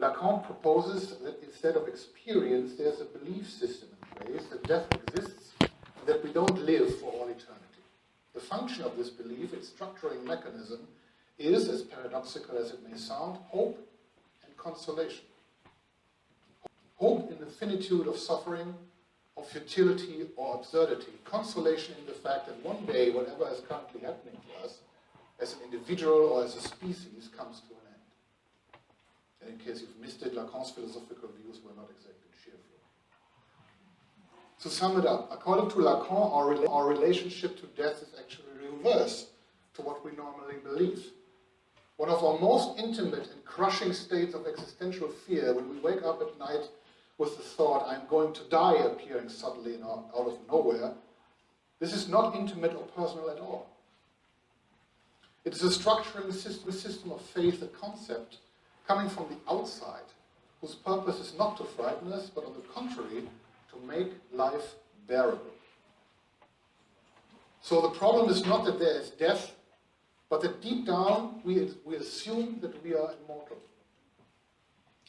Lacan proposes that instead of experience, there's a belief system in place that death exists, and that we don't live for all eternity. The function of this belief, its structuring mechanism, is, as paradoxical as it may sound, hope and consolation. Hope in the finitude of suffering, of futility or absurdity. Consolation in the fact that one day, whatever is currently happening to us, as an individual or as a species, comes to an end. And in case you've missed it, Lacan's philosophical views were not exactly cheerful. To sum it up, according to Lacan, our relationship to death is actually reverse to what we normally believe. One of our most intimate and crushing states of existential fear, when we wake up at night with the thought, I'm going to die, appearing suddenly out of nowhere, this is not intimate or personal at all. It is a structuring system of faith, a concept coming from the outside, whose purpose is not to frighten us, but on the contrary, to make life bearable. So the problem is not that there is death, but that deep down we assume that we are immortal.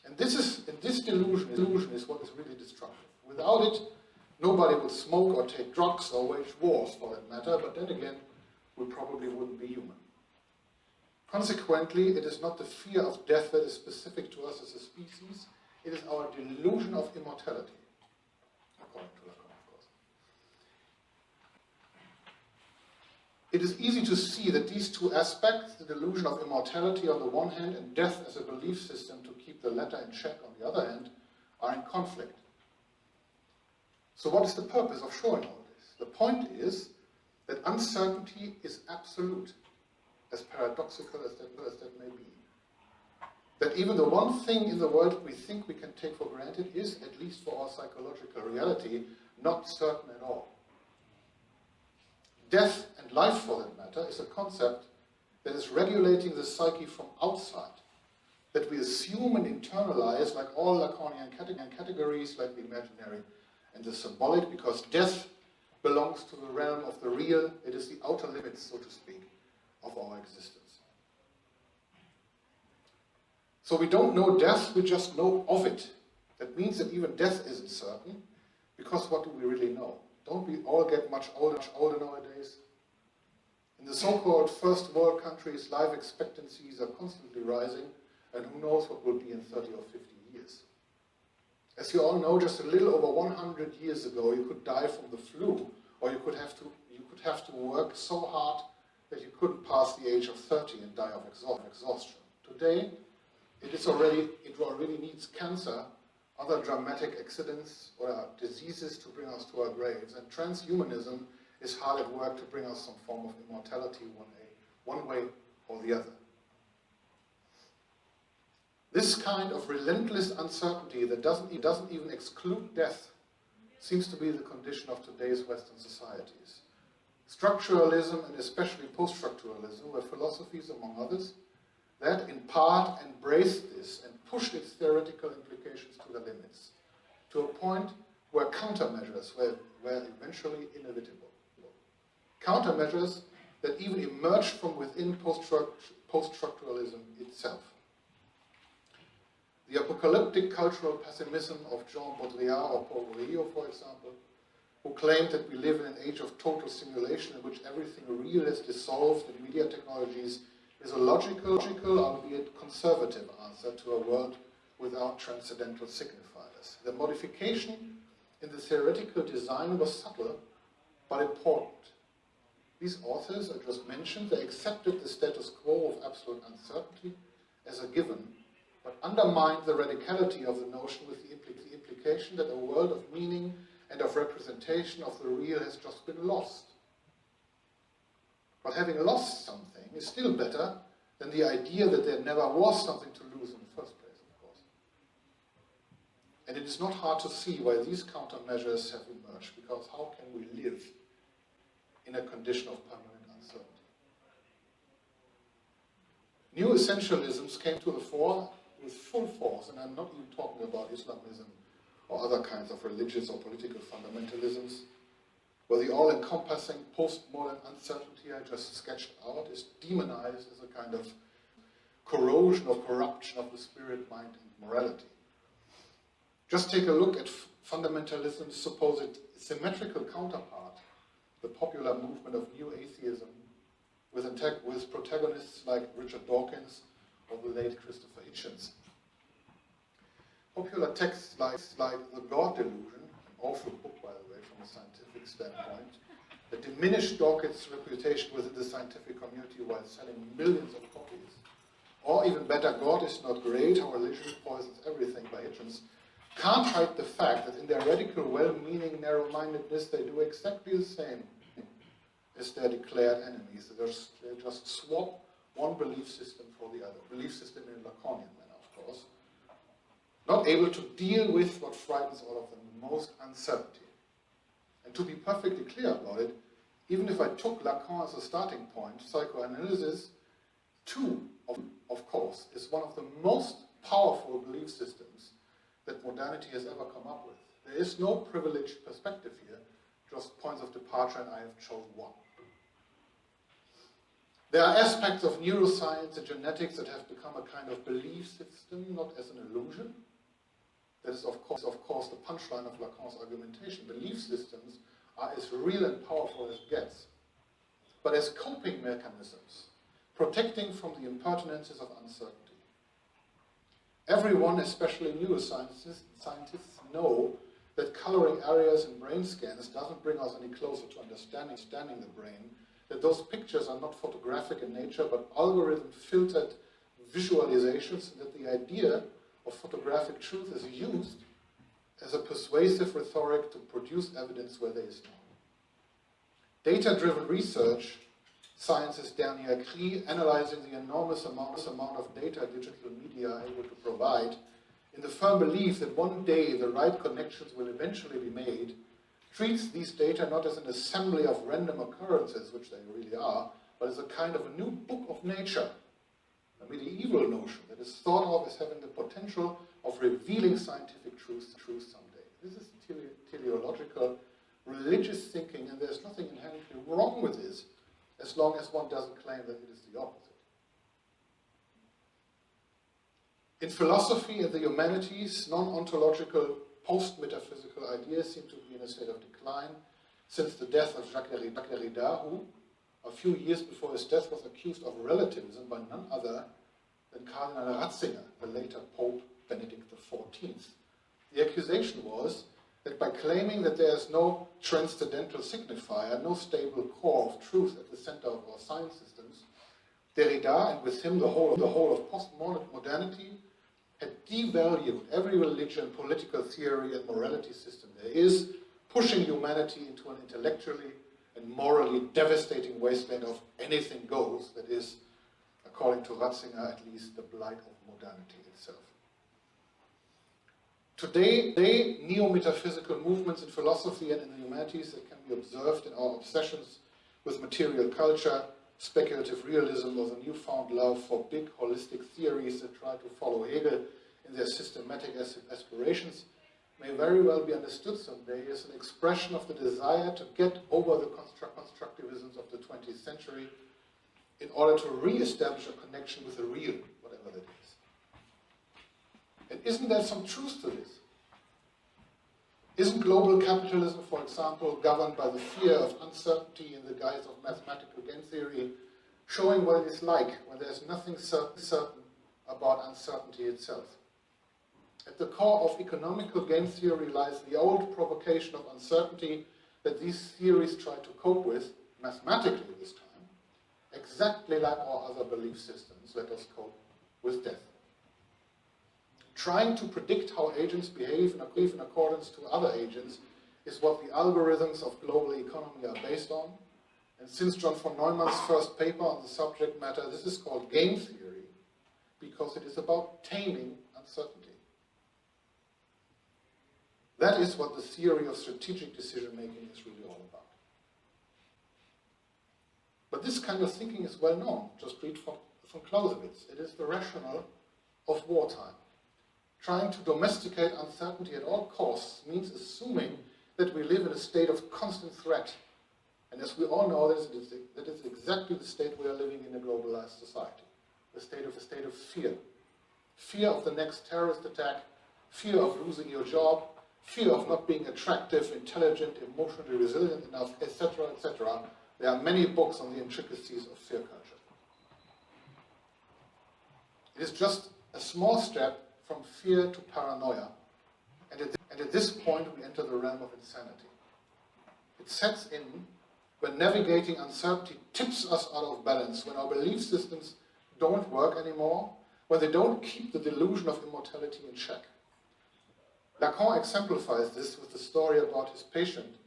And this delusion is what is really destructive. Without it, nobody would smoke or take drugs or wage wars for that matter, but then again, we probably wouldn't be human. Consequently, it is not the fear of death that is specific to us as a species, it is our delusion of immortality, according to Lacan, of course. It is easy to see that these two aspects, the delusion of immortality on the one hand and death as a belief system to keep the latter in check on the other hand, are in conflict. So what is the purpose of showing all this? The point is that uncertainty is absolute, as paradoxical as that may be. That even the one thing in the world we think we can take for granted is, at least for our psychological reality, not certain at all. Death and life, for that matter, is a concept that is regulating the psyche from outside, that we assume and internalize like all Lacanian categories, like the imaginary and the symbolic, because death belongs to the realm of the real. It is the outer limits, so to speak, of our existence. So we don't know death, we just know of it. That means that even death isn't certain, because what do we really know? Don't we all get much older nowadays? In the so-called first world countries, life expectancies are constantly rising, and who knows what will be in 30 or 50 years. As you all know, just a little over 100 years ago, you could die from the flu, or you could have to work so hard that you couldn't pass the age of 30 and die of exhaustion. Today, it already needs cancer, other dramatic accidents or diseases to bring us to our graves, and transhumanism is hard at work to bring us some form of immortality one way or the other. This kind of relentless uncertainty that doesn't even exclude death seems to be the condition of today's Western societies. Structuralism, and especially post-structuralism, were philosophies, among others, that in part embraced this and pushed its theoretical implications to the limits, to a point where countermeasures were eventually inevitable. Countermeasures that even emerged from within post-structuralism itself. The apocalyptic cultural pessimism of Jean Baudrillard or Paul Murillo, for example, who claimed that we live in an age of total simulation in which everything real is dissolved in media technologies, is a logical, albeit conservative answer to a world without transcendental signifiers. The modification in the theoretical design was subtle, but important. These authors I just mentioned, they accepted the status quo of absolute uncertainty as a given, but undermined the radicality of the notion with the implication that a world of meaning and of representation of the real has just been lost. But having lost something is still better than the idea that there never was something to lose in the first place, of course. And it is not hard to see why these countermeasures have emerged, because how can we live in a condition of permanent uncertainty? New essentialisms came to the fore with full force, and I'm not even talking about Islamism or other kinds of religious or political fundamentalisms, where the all-encompassing postmodern uncertainty I just sketched out is demonized as a kind of corrosion or corruption of the spirit, mind, and morality. Just take a look at fundamentalism's supposed symmetrical counterpart, the popular movement of new atheism, with protagonists like Richard Dawkins or the late Christopher Hitchens. Popular texts like The God Delusion, an awful book, by the way, from a scientific standpoint, that diminished Dawkins' reputation within the scientific community while selling millions of copies. Or even better, God is Not Great, How Religion Poisons Everything by Hitchens, can't hide the fact that in their radical, well-meaning narrow-mindedness, they do exactly the same as their declared enemies. They just swap one belief system for the other. Belief system in a Lacanian manner, of course. Not able to deal with what frightens all of them the most, uncertainty. And to be perfectly clear about it, even if I took Lacan as a starting point, psychoanalysis, too, of course, is one of the most powerful belief systems that modernity has ever come up with. There is no privileged perspective here, just points of departure, and I have chosen one. There are aspects of neuroscience and genetics that have become a kind of belief system, not as an illusion. That is, of course, the punchline of Lacan's argumentation. Belief systems are as real and powerful as it gets, but as coping mechanisms, protecting from the impertinences of uncertainty. Everyone, especially neuroscientists, know that coloring areas in brain scans doesn't bring us any closer to understanding the brain, that those pictures are not photographic in nature, but algorithm-filtered visualizations, and that the idea of photographic truth is used as a persuasive rhetoric to produce evidence where there is none. Data-driven research, science's dernier cri, analyzing the enormous amount of data digital media are able to provide, in the firm belief that one day the right connections will eventually be made, treats these data not as an assembly of random occurrences, which they really are, but as a kind of a new book of nature, a medieval notion that is thought of as having the potential of revealing scientific truth someday. This is teleological, religious thinking, and there's nothing inherently wrong with this, as long as one doesn't claim that it is the opposite. In philosophy and the humanities, non-ontological, post-metaphysical ideas seem to be in a state of decline since the death of Jacques Derrida, who, a few years before his death, was accused of relativism by none other than Cardinal Ratzinger, the later Pope Benedict XIV. The accusation was that by claiming that there is no transcendental signifier, no stable core of truth at the center of our science systems, Derrida, and with him the whole of postmodernity, had devalued every religion, political theory, and morality system there is, pushing humanity into an intellectually and morally devastating wasteland of anything goes, that is, according to Ratzinger, at least the blight of modernity itself. Today, neo-metaphysical movements in philosophy and in the humanities that can be observed in our obsessions with material culture, speculative realism, or the newfound love for big holistic theories that try to follow Hegel in their systematic aspirations, may very well be understood someday as an expression of the desire to get over the constructivisms of the 20th century in order to re-establish a connection with the real, whatever that is. And isn't there some truth to this? Isn't global capitalism, for example, governed by the fear of uncertainty in the guise of mathematical game theory, showing what it is like when there's nothing certain about uncertainty itself? At the core of economical game theory lies the old provocation of uncertainty that these theories try to cope with, mathematically this time, exactly like our other belief systems let us cope with death. Trying to predict how agents behave in accordance to other agents is what the algorithms of global economy are based on. And since John von Neumann's first paper on the subject matter, this is called game theory because it is about taming uncertainty. That is what the theory of strategic decision-making is really all about. But this kind of thinking is well known. Just read from Clausewitz. It is the rationale of wartime. Trying to domesticate uncertainty at all costs means assuming that we live in a state of constant threat. And as we all know, that is exactly the state we are living in a globalized society. a state of fear. Fear of the next terrorist attack, fear of losing your job, fear of not being attractive, intelligent, emotionally resilient enough, etc., etc. There are many books on the intricacies of fear culture. It is just a small step from fear to paranoia, and at this point we enter the realm of insanity. It sets in when navigating uncertainty tips us out of balance, when our belief systems don't work anymore, when they don't keep the delusion of immortality in check. Lacan exemplifies this with the story about his patient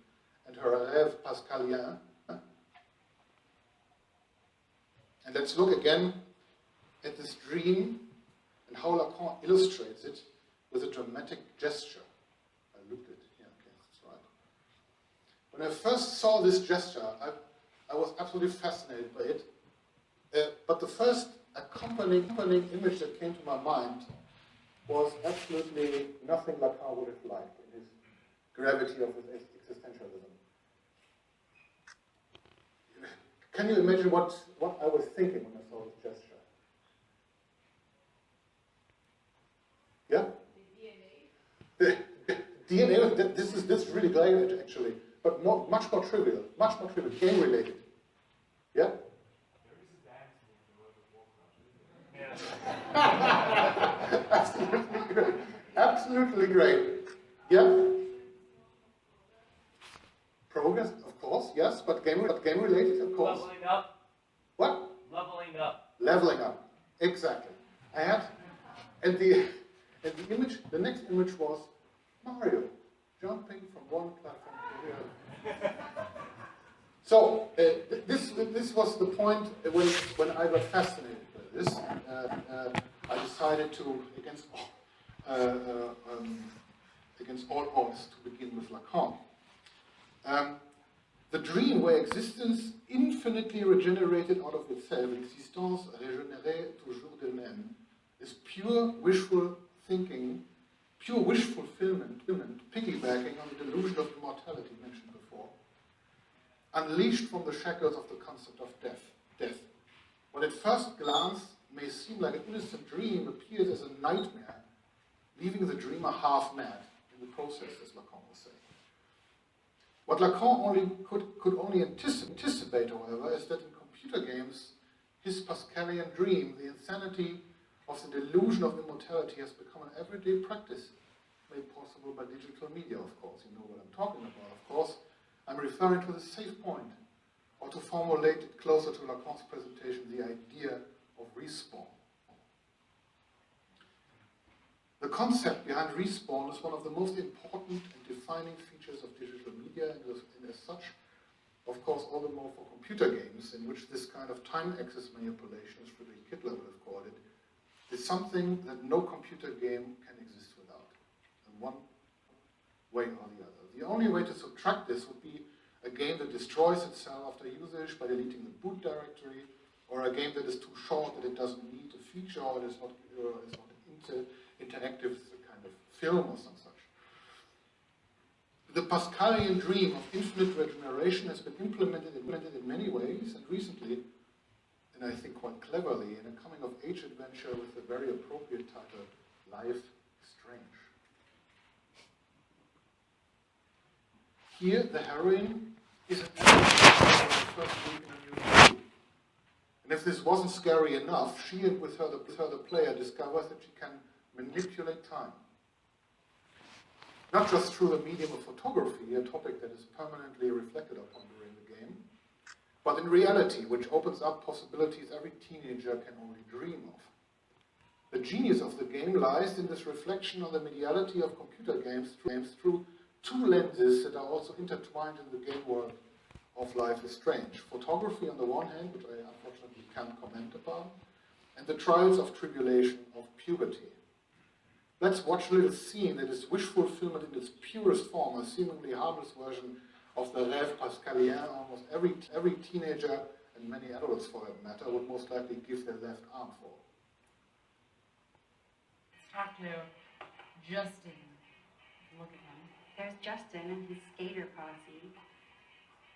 and her rêve pascalien. And let's look again at this dream and how Lacan illustrates it with a dramatic gesture. I looked at it. Yeah, okay, that's right. When I first saw this gesture, I was absolutely fascinated by it. But the first accompanying image that came to my mind was absolutely nothing Lacan would have liked in his gravity of his existentialism. Can you imagine what I was thinking when I saw this gesture? Yeah? The DNA, this is really great actually, but much more trivial, game related. Yeah? Absolutely great. Absolutely great. Yeah? Progress, of course, yes, but game related, of course. Leveling up. What? Leveling up. Leveling up. Exactly. I had, and the image, the next image was Mario jumping from one platform to the other. So this was the point when I got fascinated by this. I decided to, against all odds, to begin with Lacan. The dream where existence infinitely regenerated out of itself, l'existence régénérée toujours d'elle-même, is pure wishful thinking, pure wish fulfillment, piggybacking on the delusion of immortality mentioned before, unleashed from the shackles of the concept of death. What at first glance may seem like an innocent dream appears as a nightmare, leaving the dreamer half mad in the process, as Lacan was saying. What Lacan could only anticipate, however, is that in computer games, his Pascalian dream, the insanity of the delusion of immortality, has become an everyday practice made possible by digital media, of course. You know what I'm talking about, of course. I'm referring to the safe point, or to formulate it closer to Lacan's presentation, the idea of respawn. The concept behind respawn is one of the most important and defining features of digital media, and as such, of course, all the more for computer games, in which this kind of time axis manipulation, as Friedrich Kittler would have called it, is something that no computer game can exist without, in one way or the other. The only way to subtract this would be a game that destroys itself after usage by deleting the boot directory, or a game that is too short that it doesn't need a feature, or is not interactive, it's a kind of film or some such. The Pascalian dream of infinite regeneration has been implemented in many ways, and recently, and I think quite cleverly, in a coming-of-age adventure with the very appropriate title, Life is Strange. Here, the heroine is an actress for the first week in a new group. And if this wasn't scary enough, she and with her the player discovers that she can manipulate time. Not just through the medium of photography, a topic that is permanently reflected upon during the game, but in reality, which opens up possibilities every teenager can only dream of. The genius of the game lies in this reflection on the mediality of computer games through two lenses that are also intertwined in the game world of Life is Strange. Photography on the one hand, which I unfortunately can't comment upon, and the trials of tribulation of puberty. Let's watch a little scene that is wish fulfillment in its purest form, a seemingly harmless version of the rêve pascalien. Almost every teenager, and many adults for that matter, would most likely give their left arm for. Let's talk to Justin. Look at him. There's Justin and his skater posse.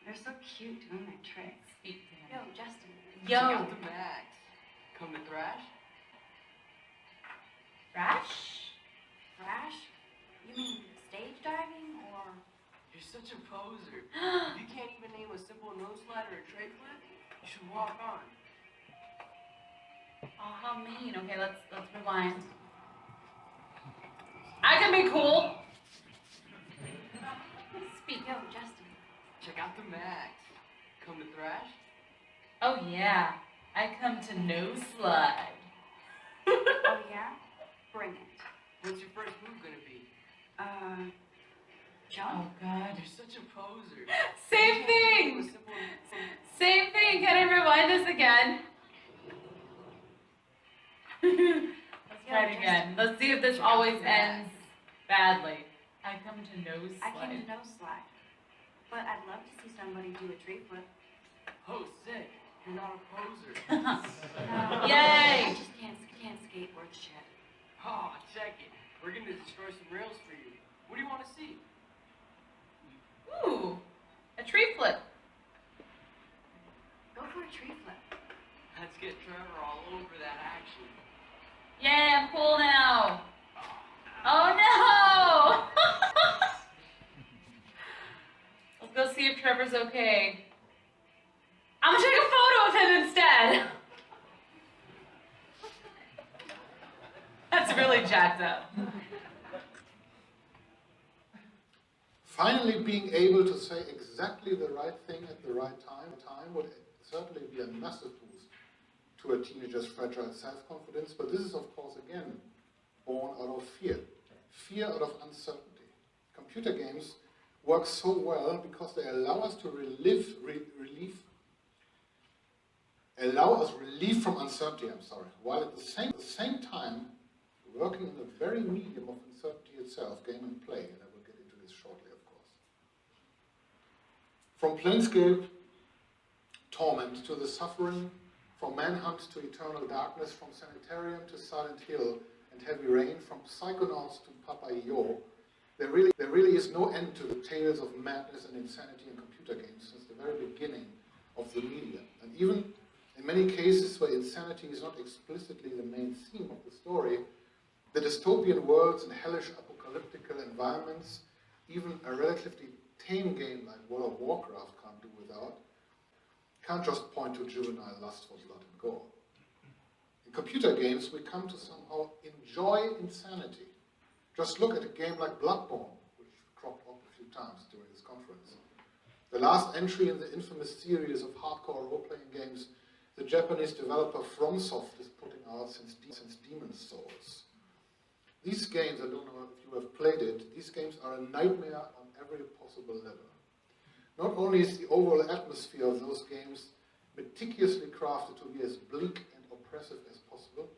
They're so cute doing their tricks. Speak to him. Yo, Justin. Yo. Check out the bags. Come to thrash? Thrash? Thrash? You mean stage diving or? You're such a poser. If you can't even name a simple nose slide or a tray flip, you should walk on. Oh, how mean. Okay, let's rewind. I can be cool. Speak up, Justin. Check out the max. Come to thrash? Oh yeah, I come to no slide. Oh yeah? Bring it. What's your first move gonna be? Oh Jump? god. You're such a poser. Same thing! Same thing. Can I rewind this again? Let's try it again. Let's see if this always ends badly. I come to no I slide. came to no slide. But I'd love to see somebody do a tree flip. Oh, sick. You're not a poser. No, Yay! I just can't skateboard shit. Oh, check it. We're gonna destroy some rails for you. What do you want to see? Ooh, a tree flip. Go for a tree flip. Let's get Trevor all over that action. Yay, I'm cool now. Oh no! Let's go see if Trevor's okay. I'm gonna take a photo of him instead. That's really jacked up. Finally, being able to say exactly the right thing at the right time would certainly be a massive boost to a teenager's fragile self-confidence, but this is, of course, again, born out of fear. Fear out of uncertainty. Computer games work so well because they allow us to relief from uncertainty, while at the same time working in the very medium of uncertainty itself, game and play, and I will get into this shortly, of course. From Planescape Torment to the Suffering, from Manhunt to Eternal Darkness, from Sanitarium to Silent Hill and Heavy Rain, from Psychonauts to Papa-Yo, there really is no end to the tales of madness and insanity in computer games since the very beginning of the medium. And even in many cases where insanity is not explicitly the main theme of the story, the dystopian worlds and hellish apocalyptical environments, even a relatively tame game like World of Warcraft can't do without, can't just point to juvenile lust for blood and gore. In computer games, we come to somehow enjoy insanity. Just look at a game like Bloodborne, which cropped up a few times during this conference. The last entry in the infamous series of hardcore role-playing games the Japanese developer FromSoft is putting out since Demon's Souls. These games, I don't know if you have played it, these games are a nightmare on every possible level. Not only is the overall atmosphere of those games meticulously crafted to be as bleak and oppressive as possible,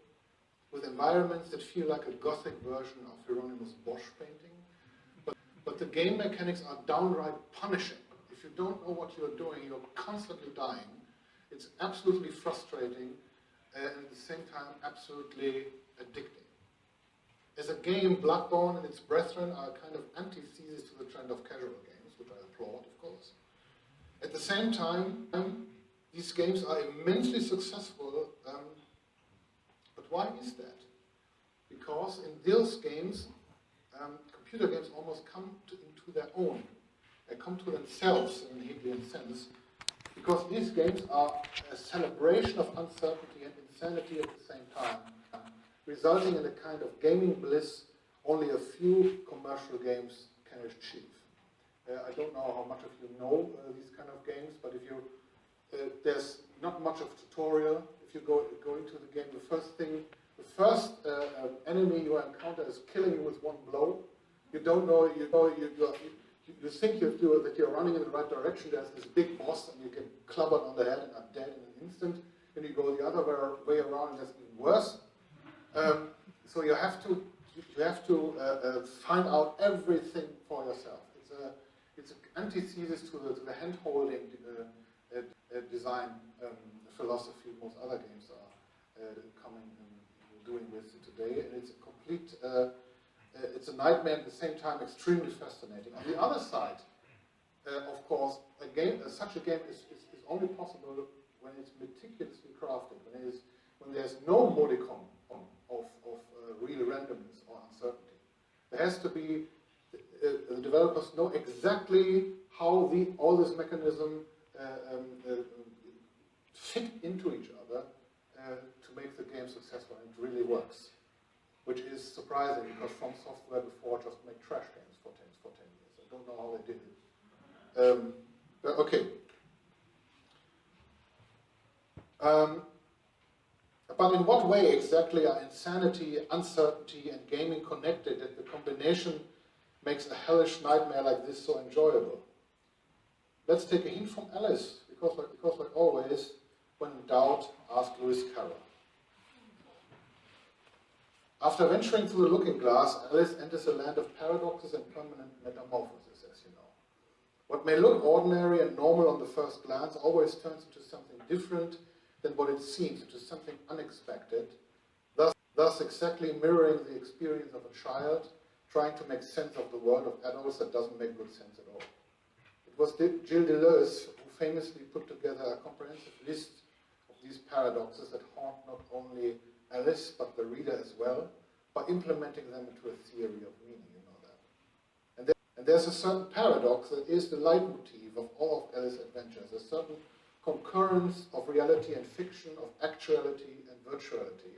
with environments that feel like a gothic version of Hieronymus Bosch painting, but the game mechanics are downright punishing. If you don't know what you're doing, you're constantly dying. It's absolutely frustrating and at the same time absolutely addicting. As a game, Bloodborne and its brethren are a kind of antithesis to the trend of casual games, which I applaud, of course. At the same time, these games are immensely successful, but why is that? Because in those games, computer games almost come into their own. They come to themselves in a Hegelian sense, because these games are a celebration of uncertainty and insanity at the same time, resulting in a kind of gaming bliss only a few commercial games can achieve. I don't know how much of you know these kind of games, but if you there's not much of tutorial. If you go into the game, the first enemy you encounter is killing you with one blow. You don't know. You think that you're running in the right direction. There's this big boss, and you get clubbered on the head and are dead in an instant. And you go the other way around, and that's even worse. So you have to find out everything for yourself. It's an antithesis to the hand-holding design philosophy most other games are doing with it today, and it's a complete. It's a nightmare at the same time, extremely fascinating. On the other side, of course, such a game is only possible when it's meticulously crafted, when there's no modicum of real randomness or uncertainty. There has to be, the developers know exactly how all this mechanism fit into each other to make the game successful, and it really works. Which is surprising, because From Software before just made trash games for 10 years. I don't know how they did it. But okay. But in what way exactly are insanity, uncertainty, and gaming connected that the combination makes a hellish nightmare like this so enjoyable? Let's take a hint from Alice, because like always, when in doubt, ask Lewis Carroll. After venturing through the looking glass, Alice enters a land of paradoxes and permanent metamorphosis, as you know. What may look ordinary and normal on the first glance always turns into something different than what it seems, into something unexpected, thus exactly mirroring the experience of a child trying to make sense of the world of adults that doesn't make good sense at all. It was Gilles Deleuze who famously put together a comprehensive list of these paradoxes that haunt not only Alice, but the reader as well, by implementing them into a theory of meaning, you know that. And there's a certain paradox that is the leitmotif of all of Alice's adventures, a certain concurrence of reality and fiction, of actuality and virtuality.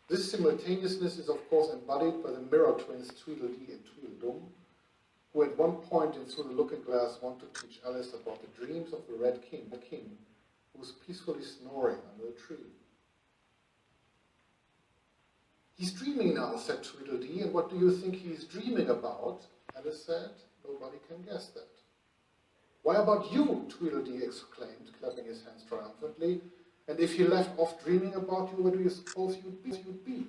This simultaneousness is of course embodied by the mirror twins Tweedledee and Tweedledum, who at one point in Through the Looking Glass want to teach Alice about the dreams of the Red King, who's peacefully snoring under a tree. He's dreaming now, said Tweedledee, and what do you think he's dreaming about? Alice said. Nobody can guess that. Why about you? Tweedledee exclaimed, clapping his hands triumphantly. And if he left off dreaming about you, where do you suppose you'd be?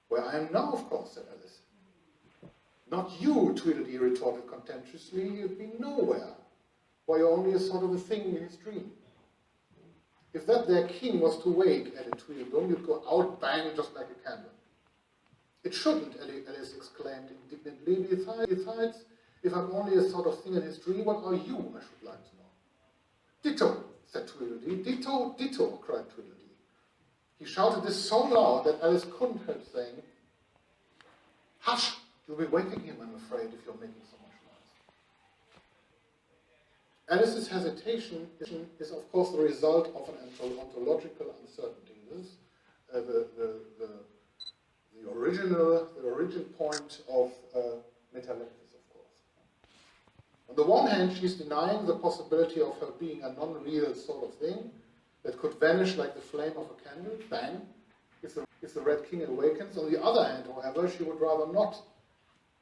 Where I am now, of course, said Alice. Not you, Tweedledee retorted contemptuously. You'd be nowhere. Why, you're only a sort of a thing in his dream. If that there king was to wake, added Tweedledum, you'd go out bang just like a candle. It shouldn't, Alice exclaimed indignantly. Besides, if I'm only a sort of thing in his dream, what are you, I should like to know? Ditto, said Tweedledee. Ditto, ditto, cried Tweedledee. He shouted this so loud that Alice couldn't help saying, hush, you'll be waking him, I'm afraid, if you're making so much noise. Alice's hesitation is, of course, the result of an ontological uncertainty. This is the origin point of metalectus, of course. On the one hand, she's denying the possibility of her being a non-real sort of thing that could vanish like the flame of a candle, bang, if the Red King awakens. On the other hand, however, she would rather not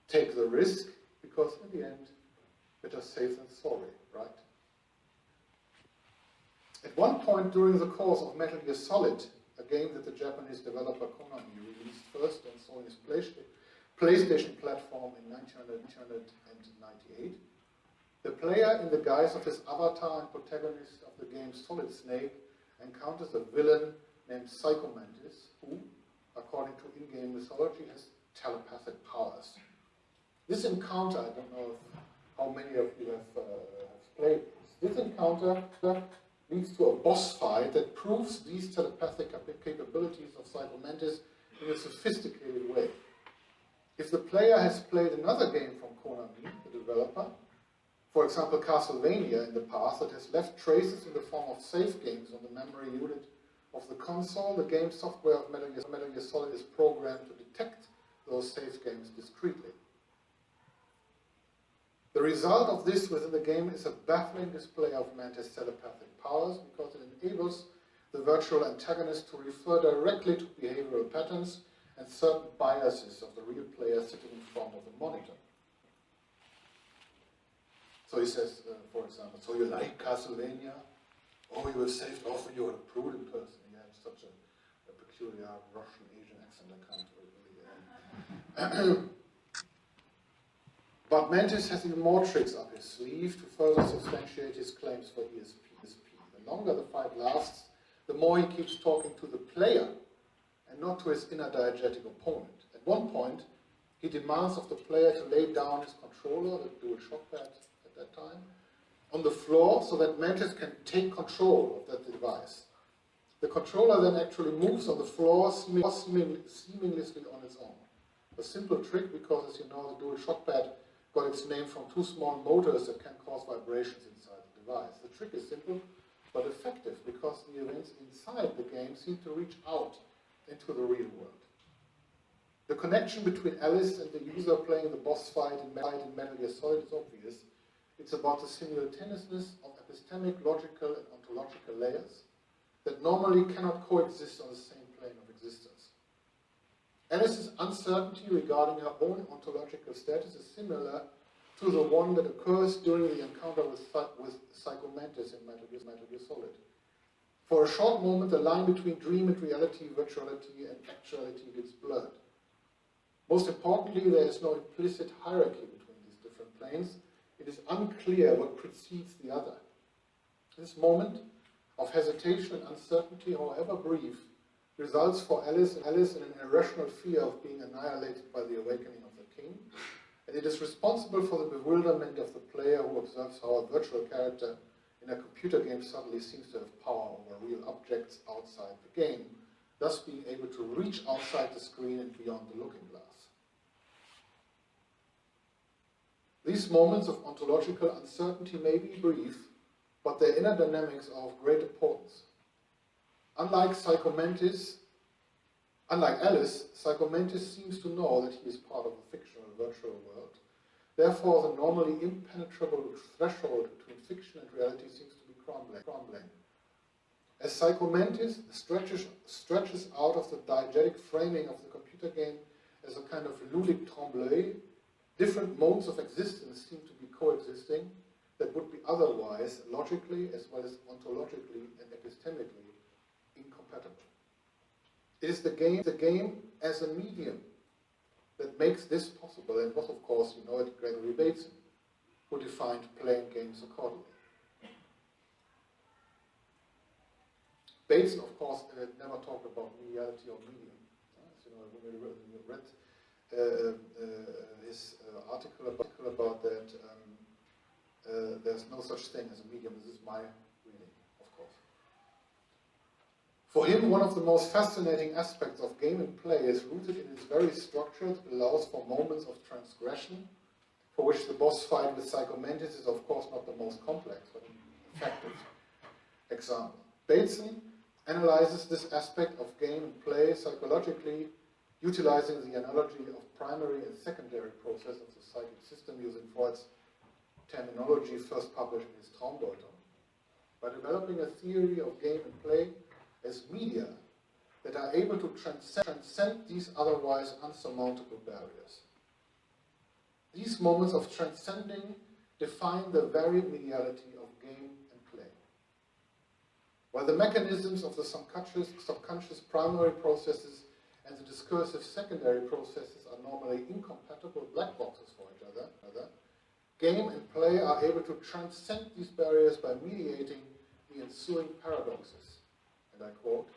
take the risk, because in the end, better safe than sorry, right? At one point during the course of Metal Gear Solid, a game that the Japanese developer Konami released first on Sony's PlayStation platform in 1998, the player, in the guise of his avatar and protagonist of the game Solid Snake, encounters a villain named Psycho Mantis, who, according to in-game mythology, has telepathic powers. This encounter, I don't know how many of you have played this encounter leads to a boss fight that proves these telepathic capabilities of Psycho Mantis in a sophisticated way. If the player has played another game from Konami, the developer, for example Castlevania in the past, that has left traces in the form of save games on the memory unit of the console, the game software of Metal Gear Solid is programmed to detect those save games discreetly. The result of this within the game is a baffling display of Mantis' telepathic powers, because it enables the virtual antagonist to refer directly to behavioral patterns and certain biases of the real player sitting in front of the monitor. So he says, for example, so you like Castlevania? Oh, you were saved off when you were a prudent person. You have such a peculiar Russian Asian accent, I can't really... But Mantis has even more tricks up his sleeve to further substantiate his claims for ESP. The longer the fight lasts, the more he keeps talking to the player and not to his inner diegetic opponent. At one point, he demands of the player to lay down his controller, the dual shock pad at that time, on the floor so that Mantis can take control of that device. The controller then actually moves on the floor seemingly on its own. A simple trick because, as you know, the dual shock pad got its name from two small motors that can cause vibrations inside the device. The trick is simple but effective because the events inside the game seem to reach out into the real world. The connection between Alice and the user playing the boss fight in Metal Gear Solid is obvious. It's about the simultaneousness of epistemic, logical, and ontological layers that normally cannot coexist on the same plane of existence. Alice's uncertainty regarding her own ontological status is similar to the one that occurs during the encounter with Psychomantis in Metal Gear Solid. For a short moment, the line between dream and reality, virtuality and actuality gets blurred. Most importantly, there is no implicit hierarchy between these different planes. It is unclear what precedes the other. This moment of hesitation and uncertainty, however brief, results for Alice in an irrational fear of being annihilated by the awakening of the king, and it is responsible for the bewilderment of the player who observes how a virtual character in a computer game suddenly seems to have power over real objects outside the game, thus being able to reach outside the screen and beyond the looking glass. These moments of ontological uncertainty may be brief, but their inner dynamics are of great importance. Unlike Alice, Psychomantis seems to know that he is part of a fictional virtual world. Therefore, the normally impenetrable threshold between fiction and reality seems to be crumbling. As Psychomantis stretches out of the diegetic framing of the computer game as a kind of Ludic tremblay, different modes of existence seem to be coexisting that would be otherwise logically as well as ontologically and epistemically incompatible. It is the game as a medium that makes this possible, and was, of course, you know it, Gregory Bateson, who defined playing games accordingly. Bateson, of course, never talked about mediality or medium. As you know, when we read his article about that, there's no such thing as a medium. This is my reading, of course. For him, one of the most fascinating aspects of game and play is rooted in its very structure that allows for moments of transgression, for which the boss fight with Psychomantis is, of course, not the most complex, but an effective example. Bateson analyzes this aspect of game and play psychologically, utilizing the analogy of primary and secondary process of the psychic system using Freud's terminology first published in his Traumdeutung, by developing a theory of game and play as media that are able to transcend these otherwise unsurmountable barriers. These moments of transcending define the very mediality of game and play. While the mechanisms of the subconscious primary processes and the discursive secondary processes are normally incompatible black boxes for each other, game and play are able to transcend these barriers by mediating the ensuing paradoxes. And I quote,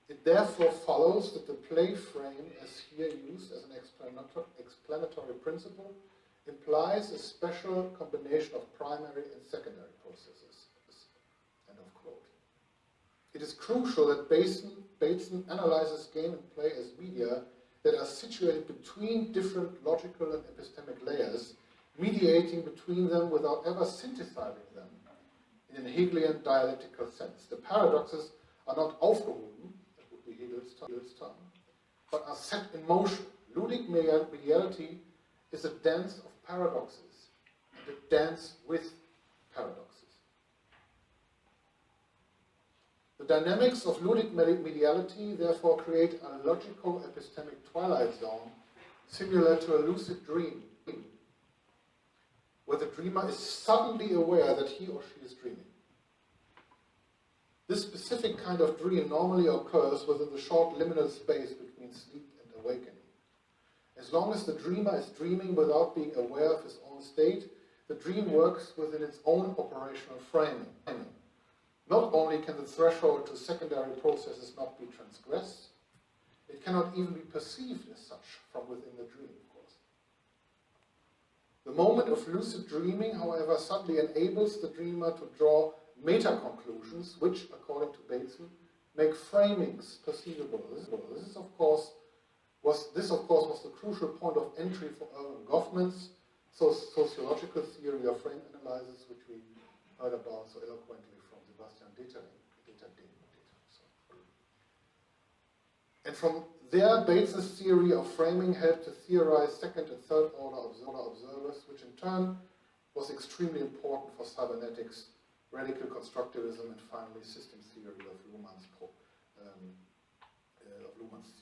"It therefore follows that the play frame, as here used as an explanatory principle, implies a special combination of primary and secondary processes." End of quote. It is crucial that Bateson analyzes game and play as media that are situated between different logical and epistemic layers, mediating between them without ever synthesizing them in a Hegelian dialectical sense. The paradoxes are not aufgehoben, that would be Hegel's term, but are set in motion. Ludic mediality is a dance of paradoxes, and a dance with paradoxes. The dynamics of ludic mediality therefore create a logical epistemic twilight zone similar to a lucid dream, where the dreamer is suddenly aware that he or she is dreaming. This specific kind of dream normally occurs within the short liminal space between sleep and awakening. As long as the dreamer is dreaming without being aware of his own state, the dream works within its own operational framing. Not only can the threshold to secondary processes not be transgressed, it cannot even be perceived as such from within the dream, of course. The moment of lucid dreaming, however, suddenly enables the dreamer to draw meta-conclusions, which, according to Bateson, make framings perceivable. This, of course, was the crucial point of entry for urban governments, sociological theory of frame analysis, which we heard about so eloquently from Sebastian Dieter. And from there, Bates's theory of framing helped to theorize second and third order observers, which in turn was extremely important for cybernetics, radical constructivism, and finally systems theory of Luhmann's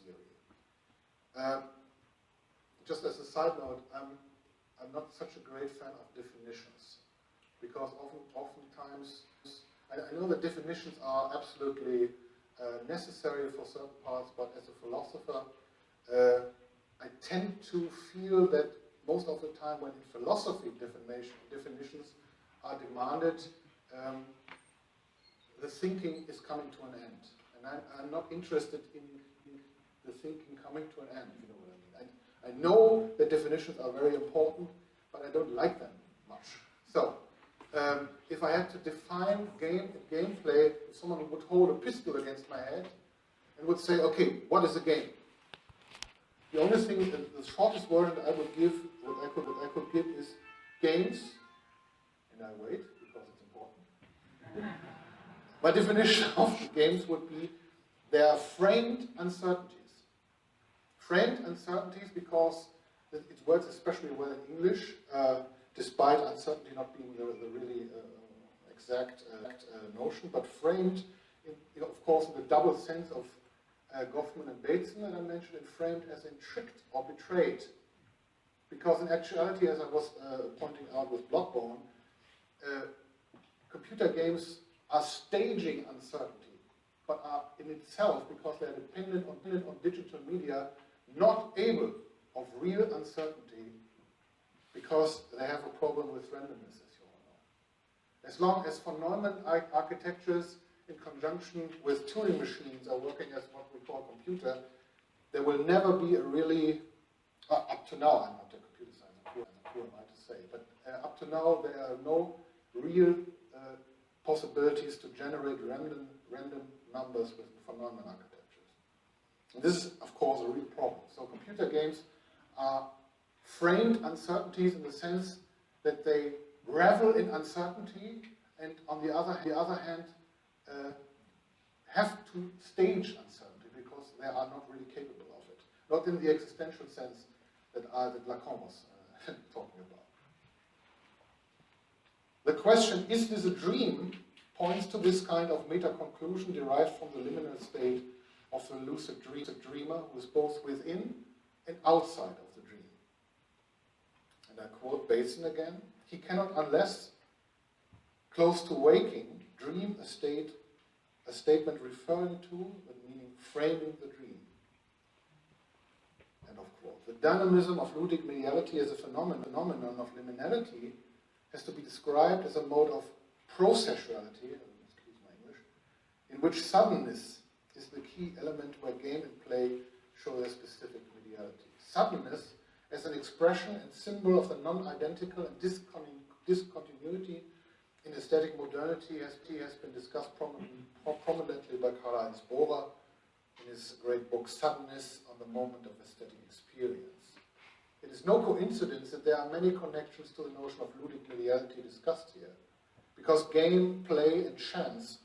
theory. Just as a side note, I'm not such a great fan of definitions, because oftentimes, I know that definitions are absolutely necessary for certain parts, but as a philosopher, I tend to feel that most of the time when in philosophy definitions are demanded, the thinking is coming to an end. And I'm not interested in the thinking coming to an end, if you know what I mean. I know that definitions are very important, but I don't like them much. So, if I had to define gameplay, if someone would hold a pistol against my head and would say, okay, what is a game? The only thing, the shortest word that I would give, what I could give is games, and I wait because it's important. My definition of the games would be they are framed uncertainties. Framed uncertainties because it works especially well in English, despite uncertainty not being the really exact notion, but framed, of course, in the double sense of Goffman and Bateson that I mentioned, and framed as in tricked or betrayed. Because in actuality, as I was pointing out with Bloodborne, computer games are staging uncertainty, but are in itself, because they're dependent on digital media, not able of real uncertainty, because they have a problem with randomness, as you all know. As long as von Neumann architectures in conjunction with Turing machines are working as what we call computer, there will never be a really, up to now, I'm not a computer science, who am I to say, but up to now there are no real possibilities to generate random numbers with von Neumann architectures. And this is, of course, a real problem. So computer games are framed uncertainties in the sense that they revel in uncertainty, and on the other hand, have to stage uncertainty because they are not really capable of it. Not in the existential sense that Lacan was talking about. The question, is this a dream, points to this kind of meta-conclusion derived from the liminal state of the lucid dreamer, who is both within and outside of the dream. And I quote Bateson again, he cannot, unless close to waking, dream a statement referring to, but meaning framing the dream. End of quote. The dynamism of ludic mediality as a phenomenon of liminality has to be described as a mode of processuality, excuse my English, in which suddenness is the key element where game and play show their specific mediality. Suddenness as an expression and symbol of the non-identical and discontinuity in aesthetic modernity has been discussed prominently by Karl-Heinz Bohrer in his great book Suddenness on the Moment of Aesthetic Experience. It is no coincidence that there are many connections to the notion of ludic mediality discussed here, because game, play, and chance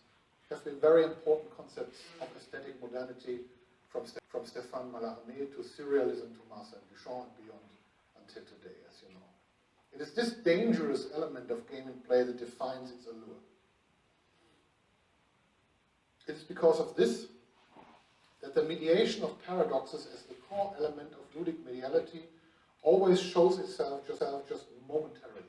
have been very important concepts of aesthetic modernity from Stéphane Mallarmé to surrealism to Marcel Duchamp and beyond until today, as you know. It is this dangerous element of game and play that defines its allure. It is because of this that the mediation of paradoxes as the core element of ludic mediality always shows itself just momentarily.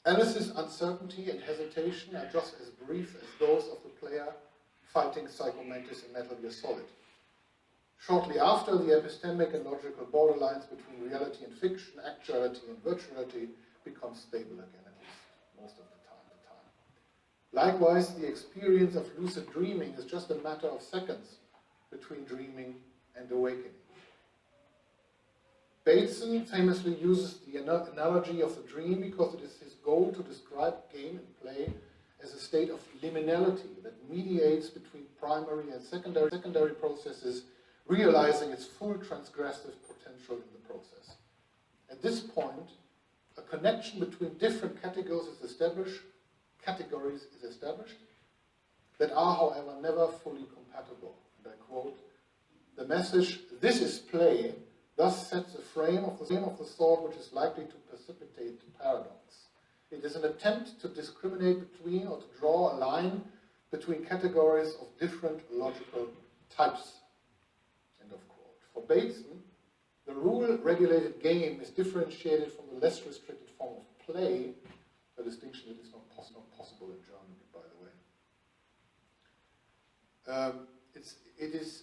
Alice's uncertainty and hesitation are just as brief as those of the player fighting Psycho Mantis in Metal Gear Solid. Shortly after, the epistemic and logical borderlines between reality and fiction, actuality and virtuality become stable again, at least most of the time. Likewise, the experience of lucid dreaming is just a matter of seconds between dreaming and awakening. Bateson famously uses the analogy of the dream because it is his goal to describe game and play as a state of liminality that mediates between primary and secondary processes, realizing its full transgressive potential in the process. At this point, a connection between different categories is established that are, however, never fully compatible. And I quote, "The message, 'this is play,' thus sets a frame of the sort which is likely to precipitate the paradox. It is an attempt to discriminate between or to draw a line between categories of different logical types." End of quote. For Bateson, the rule-regulated game is differentiated from the less restricted form of play, a distinction that is not possible in German, by the way. It is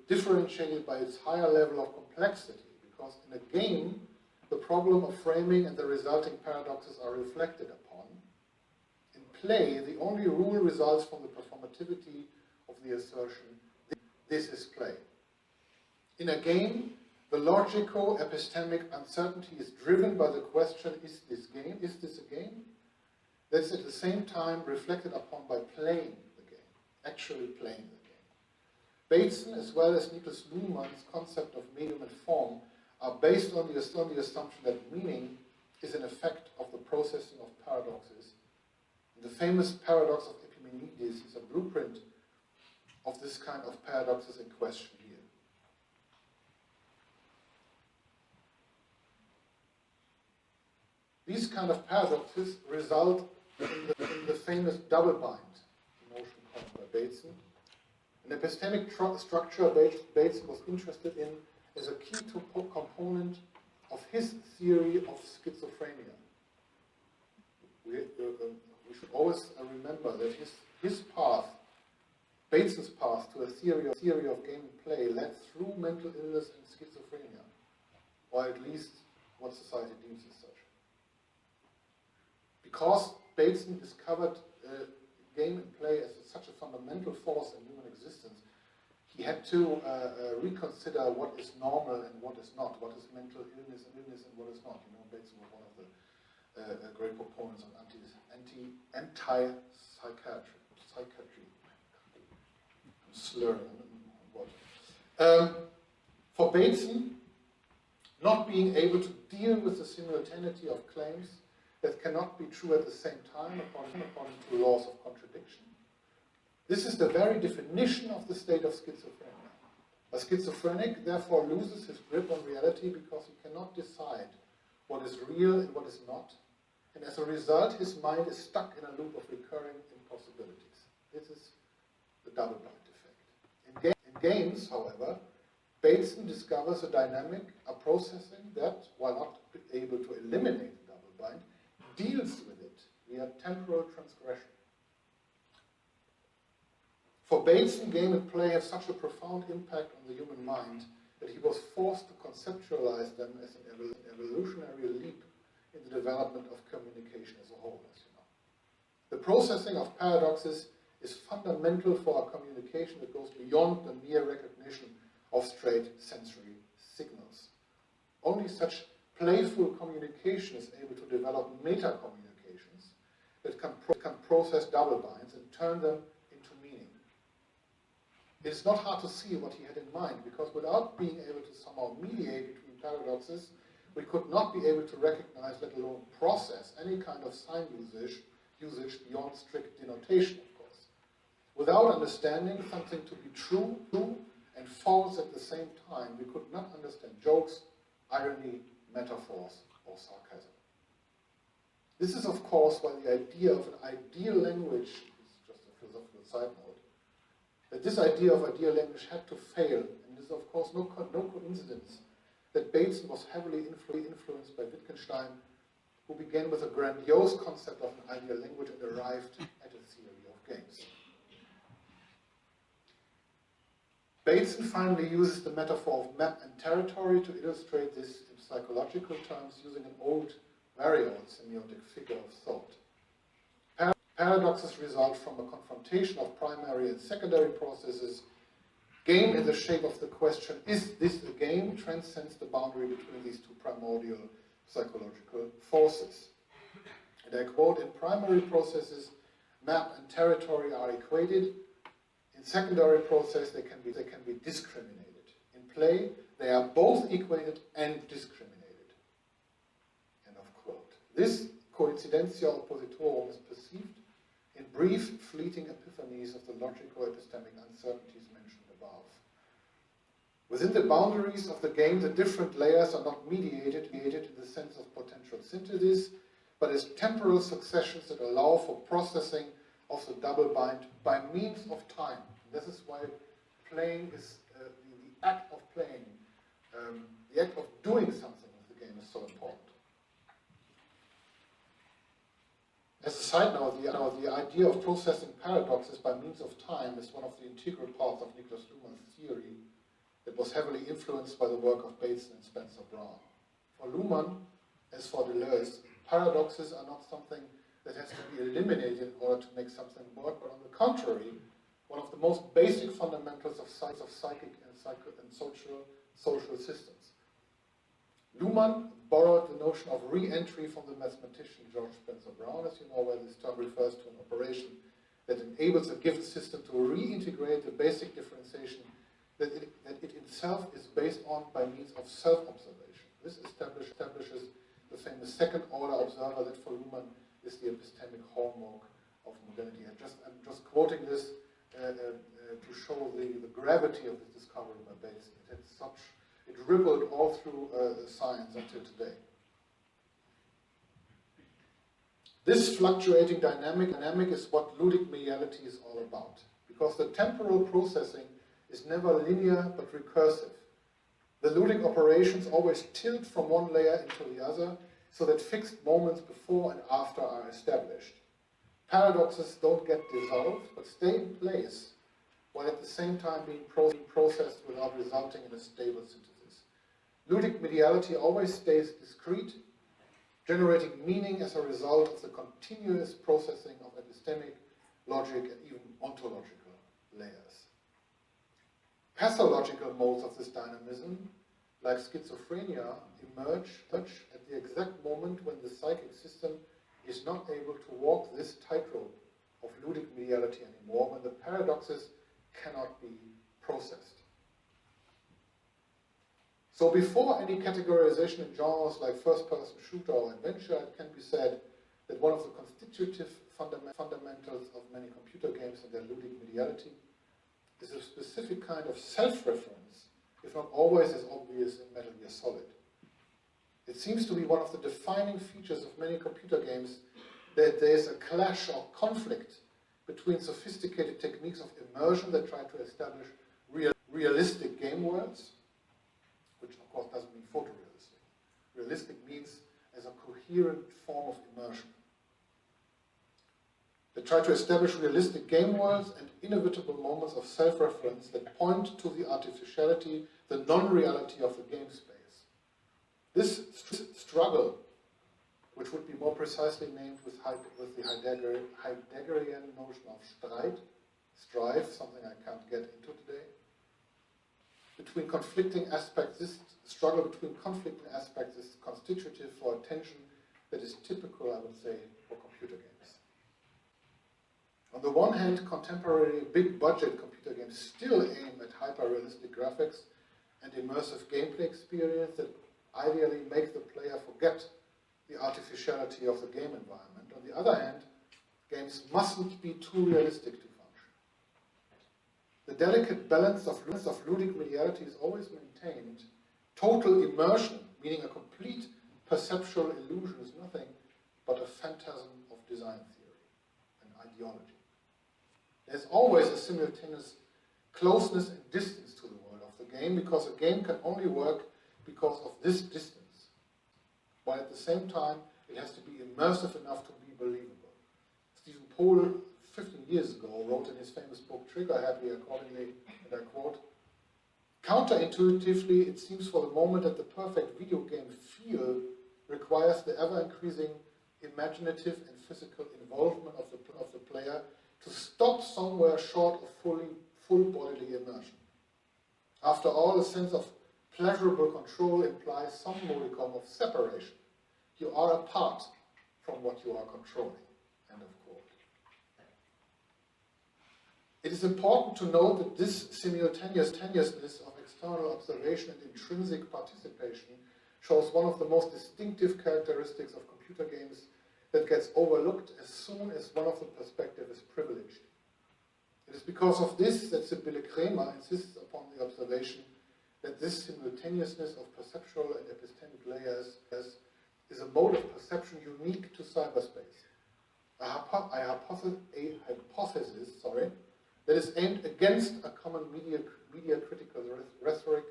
differentiated by its higher level of complexity, because in a game, the problem of framing and the resulting paradoxes are reflected upon. In play, the only rule results from the performativity of the assertion, "this is play." In a game, the logico-epistemic uncertainty is driven by the question, is this a game? That is at the same time reflected upon by playing the game, actually playing the game. Bateson, as well as Niklas Luhmann's concept of medium and form, are based on the assumption that meaning is an effect of the processing of paradoxes. And the famous paradox of Epimenides is a blueprint of this kind of paradoxes in question here. These kind of paradoxes result in the famous double-bind notion coined by Bateson. An epistemic structure Bateson was interested in as a key component of his theory of schizophrenia. We should always remember that his path, Bateson's path to a theory of game and play led through mental illness and schizophrenia, or at least what society deems as such. Because Bateson discovered game and play as such a fundamental force in human existence, he had to reconsider what is normal and what is not, what is mental illness and what is not. You know, Bateson was one of the great proponents of anti-psychiatry. I'm slurring. For Bateson, not being able to deal with the simultaneity of claims that cannot be true at the same time according to laws of contradiction. This is the very definition of the state of schizophrenia. A schizophrenic therefore loses his grip on reality because he cannot decide what is real and what is not, and as a result his mind is stuck in a loop of recurring impossibilities. This is the double-bind effect. In games, however, Bateson discovers a dynamic, a processing that, while not able to eliminate the double-bind, deals with it via temporal transgression. For Bateson, game and play have such a profound impact on the human mind that he was forced to conceptualize them as an evolutionary leap in the development of communication as a whole, as you know. The processing of paradoxes is fundamental for a communication that goes beyond the mere recognition of straight sensory signals. Only such playful communication is able to develop meta-communications that can process double-binds and turn them into meaning. It is not hard to see what he had in mind, because without being able to somehow mediate between paradoxes, we could not be able to recognize, let alone process, any kind of sign usage beyond strict denotation, of course. Without understanding something to be true and false at the same time, we could not understand jokes, irony, metaphors, or sarcasm. This is, of course, why the idea of an ideal language, this is just a philosophical side note, that this idea of ideal language had to fail, and it is, of course, no coincidence that Bateson was heavily influenced by Wittgenstein, who began with a grandiose concept of an ideal language and arrived at a theory of games. Bateson finally uses the metaphor of map and territory to illustrate this in psychological terms using an very old semiotic figure of thought. Paradoxes result from a confrontation of primary and secondary processes. Game in the shape of the question, is this a game, transcends the boundary between these two primordial psychological forces. And I quote, in primary processes, map and territory are equated. In secondary process, they can be discriminated. In play, they are both equated and discriminated. End of quote. This coincidentia oppositorum is perceived in brief, fleeting epiphanies of the logical epistemic uncertainties mentioned above. Within the boundaries of the game, the different layers are not mediated in the sense of potential synthesis, but as temporal successions that allow for processing of the double bind by means of time. This is why playing is, the act of playing, the act of doing something with the game is so important. As a side note, the idea of processing paradoxes by means of time is one of the integral parts of Niklas Luhmann's theory that was heavily influenced by the work of Bateson and Spencer Brown. For Luhmann, as for Deleuze, paradoxes are not something that has to be eliminated in order to make something work, but on the contrary, one of the most basic fundamentals of psychic and social systems. Luhmann borrowed the notion of re-entry from the mathematician George Spencer Brown, as you know, where this term refers to an operation that enables a given system to reintegrate the basic differentiation that it itself is based on by means of self-observation. This establishes the famous second-order observer that for Luhmann is the epistemic hallmark of modernity. I'm just quoting this to show the gravity of this discovery by Bateson. It rippled all through science until today. This fluctuating dynamic is what ludic mediality is all about, because the temporal processing is never linear but recursive. The ludic operations always tilt from one layer into the other, so that fixed moments before and after are established. Paradoxes don't get dissolved, but stay in place, while at the same time being processed without resulting in a stable synthesis. Ludic mediality always stays discrete, generating meaning as a result of the continuous processing of epistemic, logic, and even ontological layers. Pathological modes of this dynamism, like schizophrenia, emerge at the exact moment when the psychic system is not able to walk this tightrope of ludic mediality anymore, when the paradoxes cannot be processed. So before any categorization in genres like first-person shooter or adventure, it can be said that one of the constitutive fundamentals of many computer games and their ludic mediality is a specific kind of self-reference, if not always as obvious in Metal Gear Solid. It seems to be one of the defining features of many computer games that there is a clash or conflict between sophisticated techniques of immersion that try to establish realistic game worlds, which of course doesn't mean photorealistic. Realistic means as a coherent form of immersion. They try to establish realistic game worlds and inevitable moments of self-reference that point to the artificiality, the non-reality of the game space. This struggle, which would be more precisely named with the Heideggerian notion of strife, something I can't get into today, between conflicting aspects, this struggle between conflicting aspects is constitutive for a tension that is typical, I would say, for computer games. On the one hand, contemporary big-budget computer games still aim at hyper-realistic graphics and immersive gameplay experience that ideally make the player forget the artificiality of the game environment. On the other hand, games mustn't be too realistic to function. The delicate balance of ludic mediality is always maintained. Total immersion, meaning a complete perceptual illusion, is nothing but a phantasm of design theory and ideology. There's always a simultaneous closeness and distance to the world of the game, because a game can only work because of this distance, while at the same time it has to be immersive enough to be believable. Stephen Pohl, 15 years ago, wrote in his famous book Trigger Happy accordingly, and I quote, "Counterintuitively, it seems for the moment that the perfect video game feel requires the ever-increasing imaginative and physical involvement of the player to stop somewhere short of full bodily immersion. After all, a sense of pleasurable control implies some modicum of separation. You are apart from what you are controlling. End of quote. It is important to note that this simultaneousness of external observation and intrinsic participation shows one of the most distinctive characteristics of computer games that gets overlooked as soon as one of the perspectives is privileged. It is because of this that Sibylle Krämer insists upon the observation that this simultaneousness of perceptual and epistemic layers is a mode of perception unique to cyberspace. A hypothesis that is aimed against a common media critical rhetoric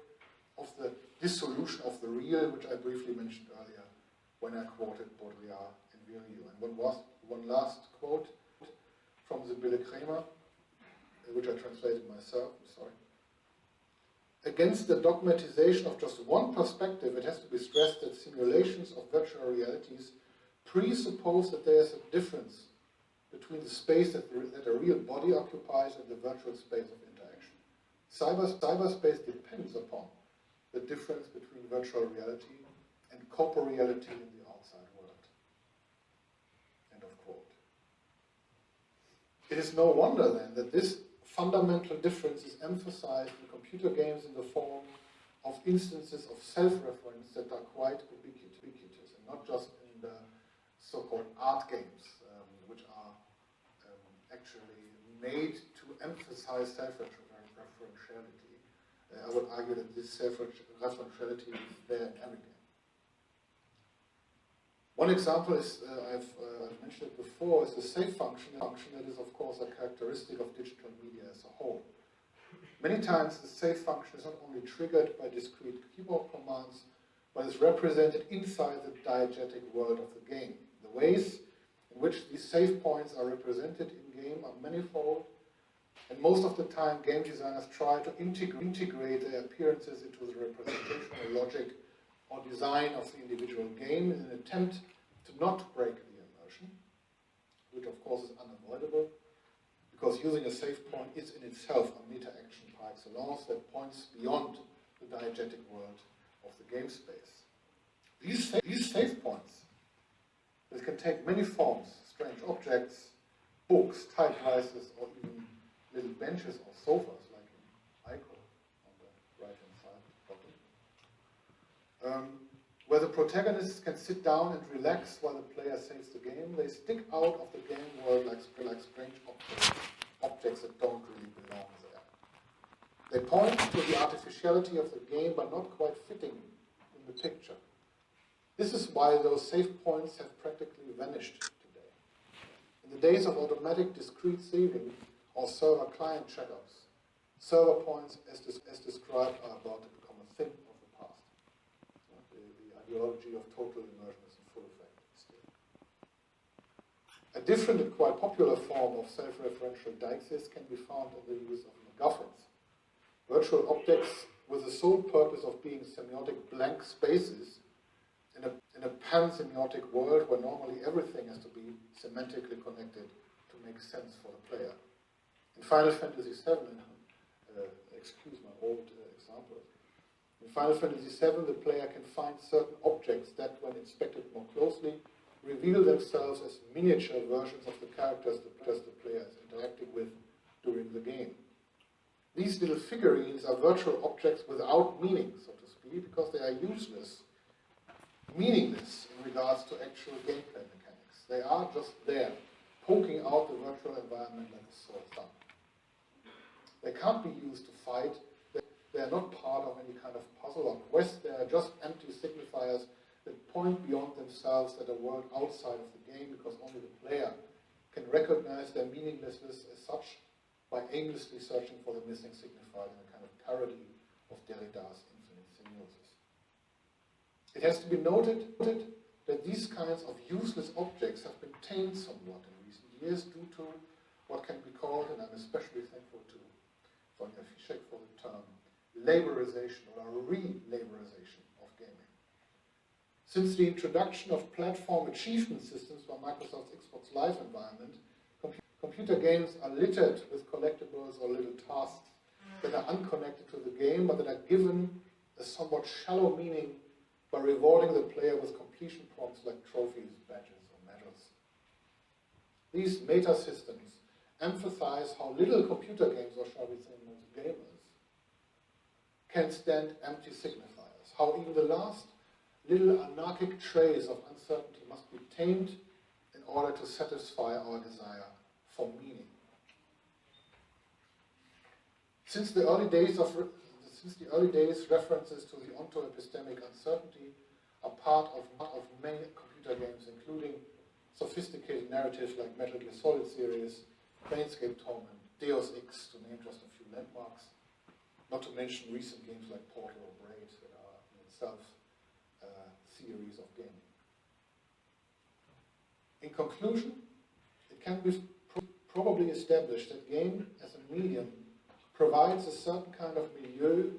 of the dissolution of the real, which I briefly mentioned earlier when I quoted Baudrillard and Virilio. And one last quote from Sibylle Krämer, which I translated myself, I'm sorry. Against the dogmatization of just one perspective, it has to be stressed that simulations of virtual realities presuppose that there is a difference between the space that a real body occupies and the virtual space of interaction. Cyberspace depends upon the difference between virtual reality and corporeality in the outside world. End of quote. It is no wonder then that this fundamental difference is emphasized in computer games in the form of instances of self-reference that are quite ubiquitous, and not just in the so-called art games, which are actually made to emphasize self-referentiality. I would argue that this self-referentiality is there in every game. One example is, I've mentioned it before, is the save function that is of course a characteristic of digital media as a whole. Many times the save function is not only triggered by discrete keyboard commands, but is represented inside the diegetic world of the game. The ways in which these save points are represented in-game are manifold, and most of the time game designers try to integrate their appearances into the representational logic or design of the individual game in an attempt to not break the immersion, which of course is unavoidable, because using a save point is in itself a meta-action par excellence that points beyond the diegetic world of the game space. These save points, that can take many forms, strange objects, books, typewriters, or even little benches or sofas, like in Ico on the right-hand side of the bottom. Where the protagonists can sit down and relax while the player saves the game, they stick out of the game world like strange objects that don't really belong there. They point to the artificiality of the game, but not quite fitting in the picture. This is why those save points have practically vanished today. In the days of automatic discrete saving or server-client checkups, server points, as described, are about to become a thing of the past. The ideology of total immersion is in full effect still. A different and quite popular form of self-referential deixis can be found in the use of MacGuffins. Virtual objects with the sole purpose of being semiotic blank spaces in a pan-semiotic world where normally everything has to be semantically connected to make sense for the player. In Final Fantasy VII, excuse my old example, in Final Fantasy VII the player can find certain objects that, when inspected more closely, reveal themselves as miniature versions of the characters the player is interacting with during the game. These little figurines are virtual objects without meaning, so to speak, because they are useless, meaningless in regards to actual gameplay mechanics. They are just there, poking out the virtual environment like a sore thumb. They can't be used to fight. They are not part of any kind of puzzle or quest. They are just empty signifiers that point beyond themselves at a world outside of the game, because only the player can recognize their meaninglessness as such by aimlessly searching for the missing signifier in a kind of parody of Derrida's infinite semiosis. It has to be noted that these kinds of useless objects have been tamed somewhat in recent years due to what can be called, and I'm especially thankful to Sonja Fischek for the term, laborization or re-laborization of gaming. Since the introduction of platform achievement systems by Microsoft's Xbox Live environment, computer games are littered with collectibles or little tasks that are unconnected to the game game, but that are given a somewhat shallow meaning by rewarding the player with completion prompts like trophies, badges, or medals. These meta systems emphasize how little computer games, or shall we say most gamers, can stand empty signifiers, how even the last little anarchic trace of uncertainty must be tamed in order to satisfy our desire for meaning. Since the early days, references to the onto-epistemic uncertainty are part of many computer games, including sophisticated narratives like Metal Gear Solid series, Planescape Torment, Deus Ex, to name just a few landmarks, not to mention recent games like Portal or Braid that are in itself series of gaming. In conclusion, it can be probably established that game as a medium provides a certain kind of milieu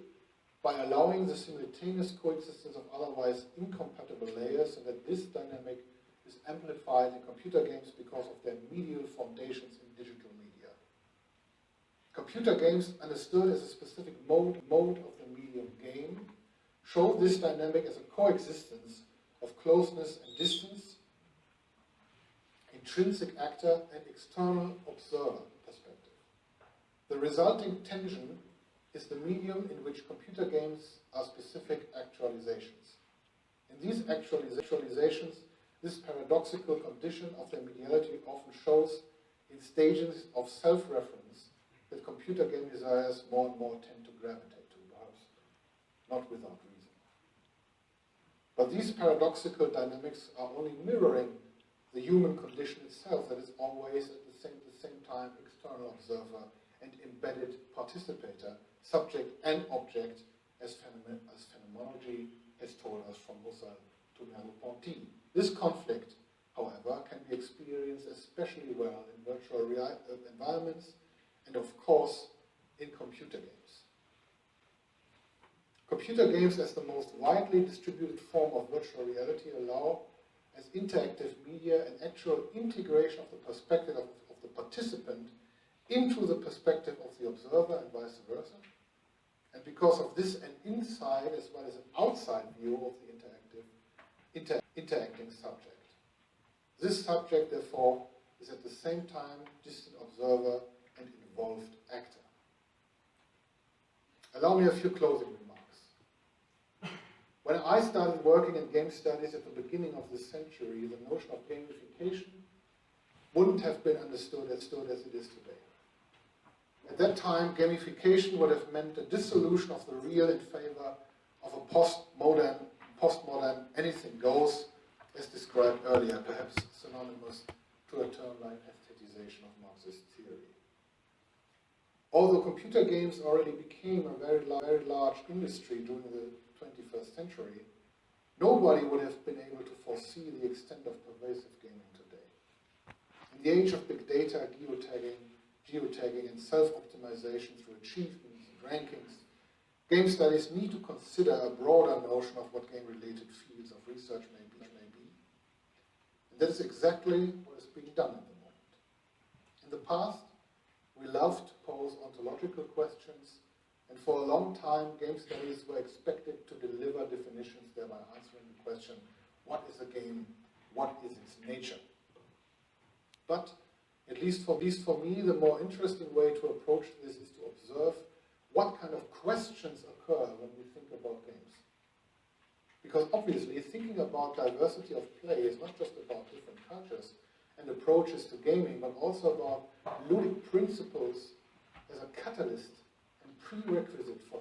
by allowing the simultaneous coexistence of otherwise incompatible layers, and that this dynamic is amplified in computer games because of their medial foundations in digital media. Computer games, understood as a specific mode of the medium game, show this dynamic as a coexistence of closeness and distance, intrinsic actor and external observer perspective. The resulting tension is the medium in which computer games are specific actualizations. In these actualizations, this paradoxical condition of their mediality often shows in stages of self-reference that computer game desires more and more tend to gravitate to, perhaps not without reason. But these paradoxical dynamics are only mirroring the human condition itself, that is always at the same time external observer and embedded participator, subject and object, as phenomenology has told us from Husserl to Merleau-Ponty. This conflict, however, can be experienced especially well in virtual environments and, of course, in computer games. Computer games, as the most widely distributed form of virtual reality, allow as interactive media an actual integration of the perspective of the participant into the perspective of the observer and vice versa. And because of this, an inside as well as an outside view of the interacting subject. This subject, therefore, is at the same time distant observer and involved actor. Allow me a few closing remarks. When I started working in game studies at the beginning of this century, the notion of gamification wouldn't have been understood as it is today. At that time, gamification would have meant a dissolution of the real in favor of a postmodern anything goes, as described earlier, perhaps synonymous to a term like aesthetization of Marxist theory. Although computer games already became a very large industry during the 21st century, nobody would have been able to foresee the extent of pervasive gaming today. In the age of big data, geotagging and self-optimization through achievements and rankings, game studies need to consider a broader notion of what game-related fields of research may be. And that is exactly what is being done at the moment. In the past, we loved to pose ontological questions, and for a long time, game studies were expected to deliver definitions, thereby answering the question, what is a game? What is its nature? But at least for me, the more interesting way to approach this is to observe what kind of questions occur when we think about games. Because obviously, thinking about diversity of play is not just about different cultures and approaches to gaming, but also about ludic principles as a catalyst and prerequisite for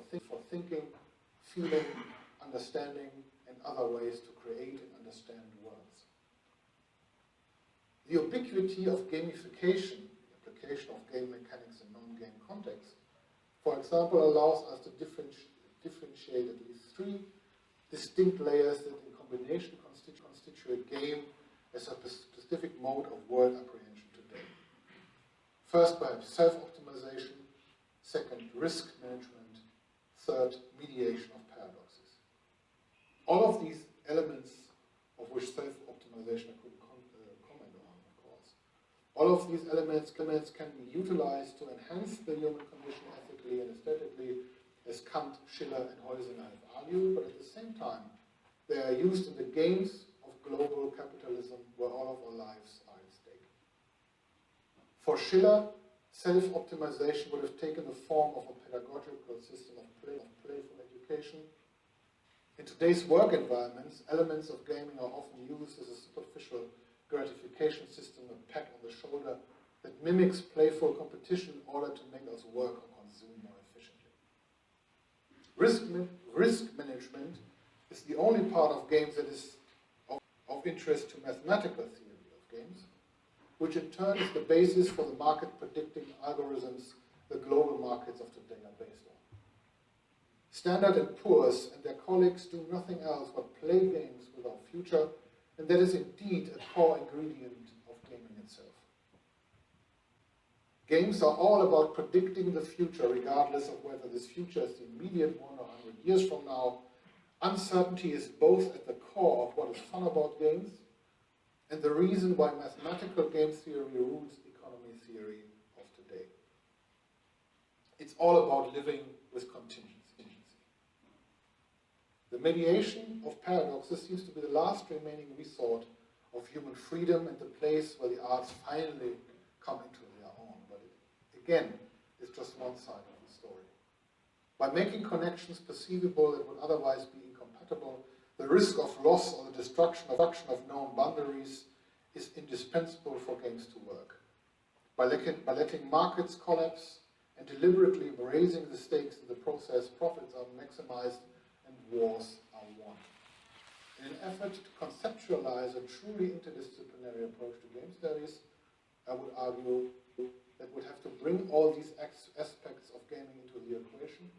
thinking, feeling, understanding, and other ways to create and understand worlds. The ubiquity of gamification, the application of game mechanics in non-game contexts, for example, allows us to differentiate at least three distinct layers that in combination constitute game as a specific mode of world apprehension today. First, perhaps self-optimization. Second, risk management. Third, mediation of paradoxes. All of these elements, of which self-optimization I couldn't comment on, of course. All of these elements can be utilized to enhance the human condition ethically and aesthetically, as Kant, Schiller, and Heusinger have argued, but at the same time, they are used in the games of global capitalism where all of our lives are at stake. For Schiller, self-optimization would have taken the form of a pedagogical system of playful education. In today's work environments, elements of gaming are often used as a superficial gratification system, a pat on the shoulder that mimics playful competition in order to make us work or consume more efficiently. Risk management is the only part of games that is of interest to mathematical theory of games, which in turn is the basis for the market predicting algorithms the global markets of today are based on. Standard & Poor's and their colleagues do nothing else but play games with our future, and that is indeed a core ingredient of gaming itself. Games are all about predicting the future, regardless of whether this future is the immediate one or 100 years from now. Uncertainty is both at the core of what is fun about games and the reason why mathematical game theory rules economy theory of today. It's all about living with contingency. The mediation of paradoxes seems to be the last remaining resort of human freedom and the place where the arts finally come into their own. But it, again, is just one side of the story. By making connections perceivable that would otherwise be incompatible, the risk of loss or the destruction of known boundaries is indispensable for games to work. By letting markets collapse and deliberately raising the stakes in the process, profits are maximized and wars are won. In an effort to conceptualize a truly interdisciplinary approach to game studies, I would argue that would have to bring all these aspects of gaming into the equation.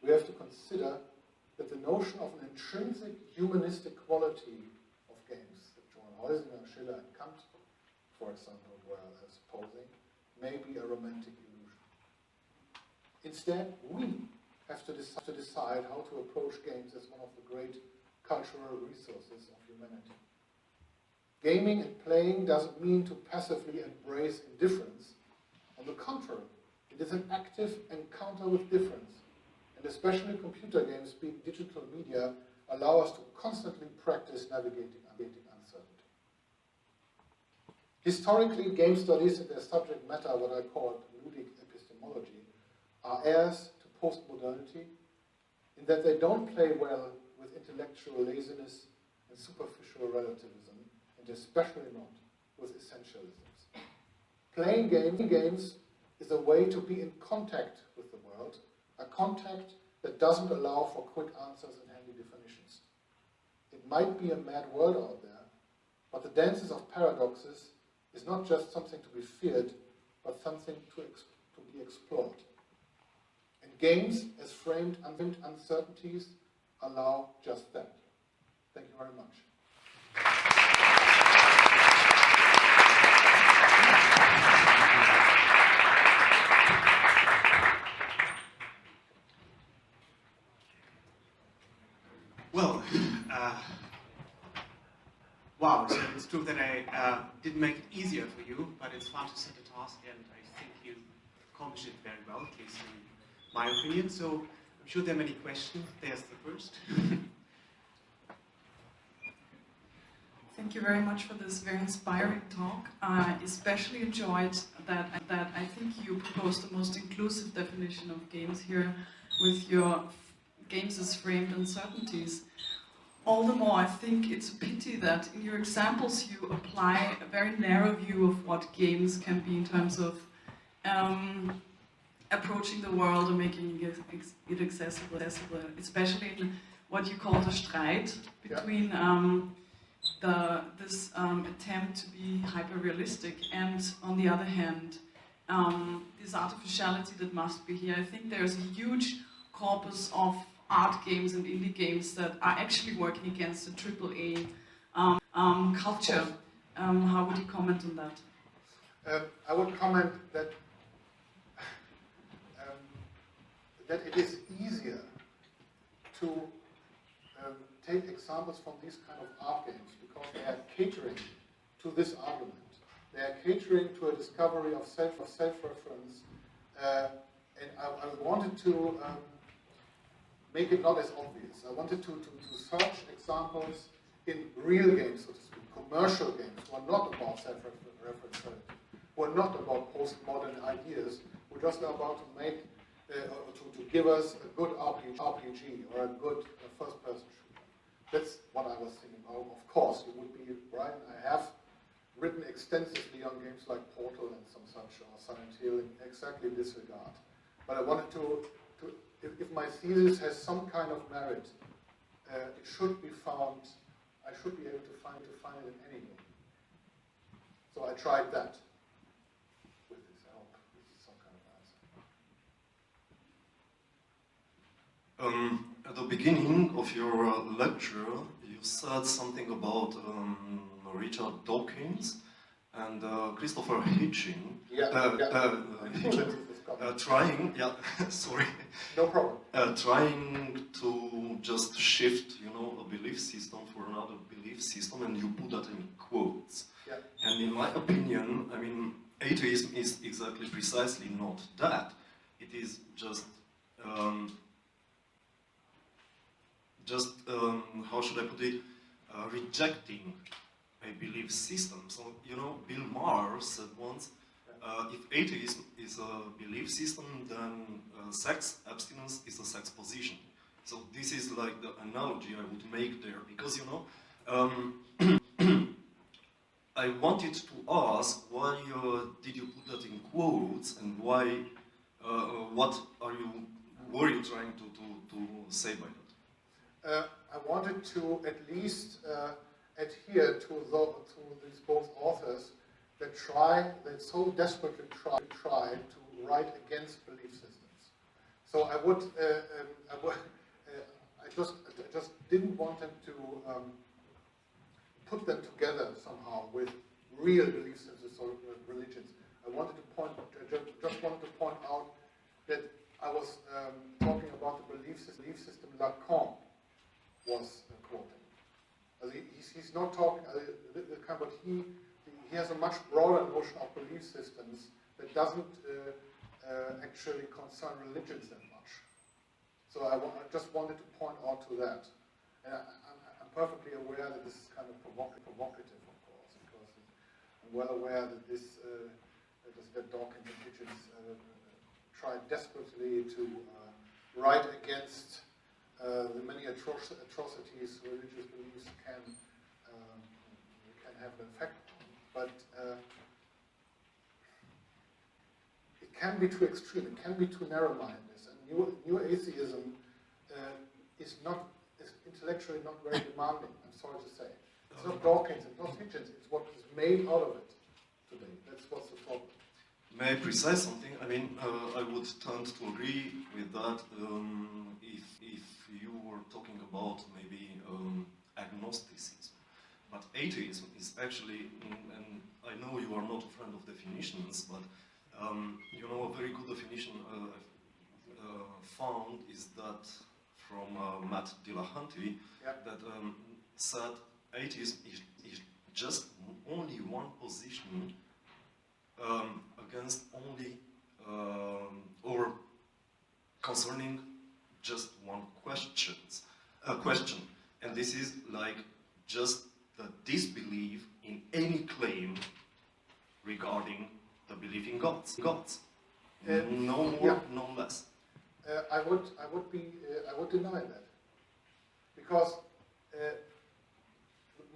We have to consider that the notion of an intrinsic humanistic quality of games that Johann Heusinger, Schiller, and Kant, for example, were posing, may be a romantic illusion. Instead, we have to decide how to approach games as one of the great cultural resources of humanity. Gaming and playing doesn't mean to passively embrace indifference. On the contrary, it is an active encounter with difference, and especially computer games, being digital media, allow us to constantly practice navigating uncertainty. Historically, game studies and their subject matter, what I call Ludic epistemology, are heirs to postmodernity in that they don't play well with intellectual laziness and superficial relativism, and especially not with essentialisms. Playing games is a way to be in contact with the world, a contact that doesn't allow for quick answers and handy definitions. It might be a mad world out there, but the dances of paradoxes is not just something to be feared, but something to be explored. And games, as framed uncertainties, allow just that. Thank you very much. Well, wow, so it's true that I didn't make it easier for you, but it's fun to set a task, and I think you accomplished it very well, at least in my opinion. So I'm sure there are many questions. There's the first. Thank you very much for this very inspiring talk. I especially enjoyed that I think you proposed the most inclusive definition of games here with your games as framed uncertainties. All the more, I think it's a pity that in your examples you apply a very narrow view of what games can be in terms of approaching the world and making it accessible, especially in what you call the Streit between this attempt to be hyper-realistic and, on the other hand, this artificiality that must be here. I think there's a huge corpus of art games and indie games that are actually working against the AAA culture. How would you comment on that? I would comment that that it is easier to take examples from these kind of art games because they are catering to this argument. They are catering to a discovery of self-reference, and I wanted to make it not as obvious. I wanted to search examples in real games, so to speak, commercial games, who are not about self-referentiality, who are not about postmodern ideas, who just are about to make, to give us a good RPG or a good first-person shooter. That's what I was thinking about. Of course, you would be right. I have written extensively on games like Portal and some such, or Silent Hill in exactly this regard. But I wanted to if my thesis has some kind of merit, it should be found. I should be able to find it in any game. So I tried that with this. I hope this is some kind of answer. At the beginning of your lecture, you said something about Richard Dawkins and Christopher Hitchens. Trying, sorry. No problem. Trying to just shift, a belief system for another belief system, and you put that in quotes. Yeah. And in my opinion, I mean, atheism is exactly precisely not that. It is just how should I put it, rejecting a belief system. So, Bill Maher said once, if atheism is a belief system, then sex abstinence is a sex position. So this is like the analogy I would make there, because, I wanted to ask why did you put that in quotes, and why, what were you trying to say by that? I wanted to at least adhere to these both authors that so desperately try to write against belief systems. So I just didn't want them to put them together somehow with real belief systems or religions. I wanted to just wanted to point out that I was talking about the belief system Lacan was quoting. He's not talking, but he has a much broader notion of belief systems that doesn't actually concern religions that much. So I just wanted to point out to that. And I'm perfectly aware that this is kind of provocative, of course, because I'm well aware that that Dawkins and Hitchens tried desperately to write against the many atrocities religious beliefs can have an effect on. But it can be too extreme, it can be too narrow-minded, and new atheism is intellectually not very demanding, I'm sorry to say. It's not Dawkins, it's not Hitchens, it's what is made out of it today. That's what's the problem. May I precise something? I mean, I would tend to agree with that if you were talking about maybe agnosticism. But atheism is actually, and I know you are not a friend of definitions, but a very good definition I've found is that from Matt Dillahunty, that said atheism is just only one position against only or concerning just one question, and this is like just the disbelief in any claim regarding the belief in gods. No more, no less. I would deny that, because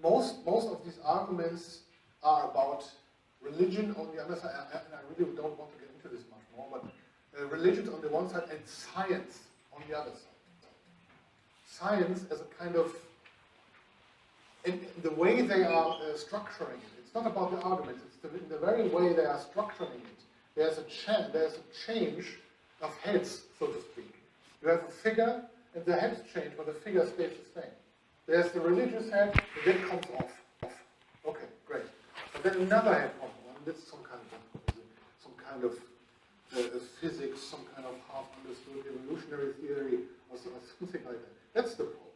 most of these arguments are about religion on the other side, and I really don't want to get into this much more, but religion on the one side and science on the other side. Science as a kind of, in the way they are structuring it, it's not about the arguments, it's in the very way they are structuring it. There's a change of heads, so to speak. You have a figure, and the heads change, but the figure stays the same. There's the religious head, and that comes off. Okay, great. But then another head comes on, and that's some kind of physics, some kind of half-understood evolutionary theory, or something like that. That's the problem.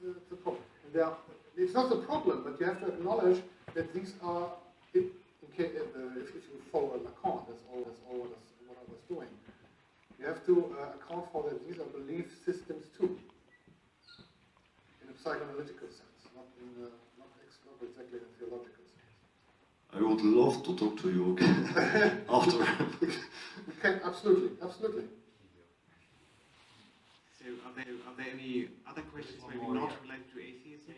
That's the problem. And it's not the problem, but you have to acknowledge that these are, if you follow Lacan, that's all what I was doing. You have to account for that these are belief systems too. analytical sense, not exactly in a theological sense. I would love to talk to you after. We can, absolutely, absolutely. So are there any other questions maybe not related to atheism?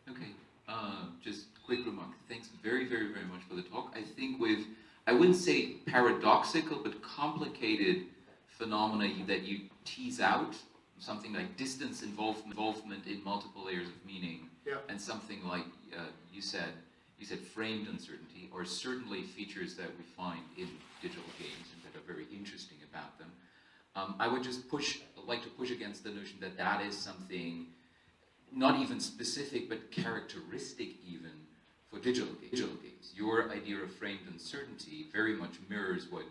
Okay, just quick remark. Thanks very, very, very much for the talk. I think I wouldn't say paradoxical, but complicated phenomena that you tease out, something like distance involvement in multiple layers of meaning, yeah. And something like you said framed uncertainty, or certainly features that we find in digital games and that are very interesting about them. I would just like to push against the notion that that is something not even specific, but characteristic even for digital games. Your idea of framed uncertainty very much mirrors what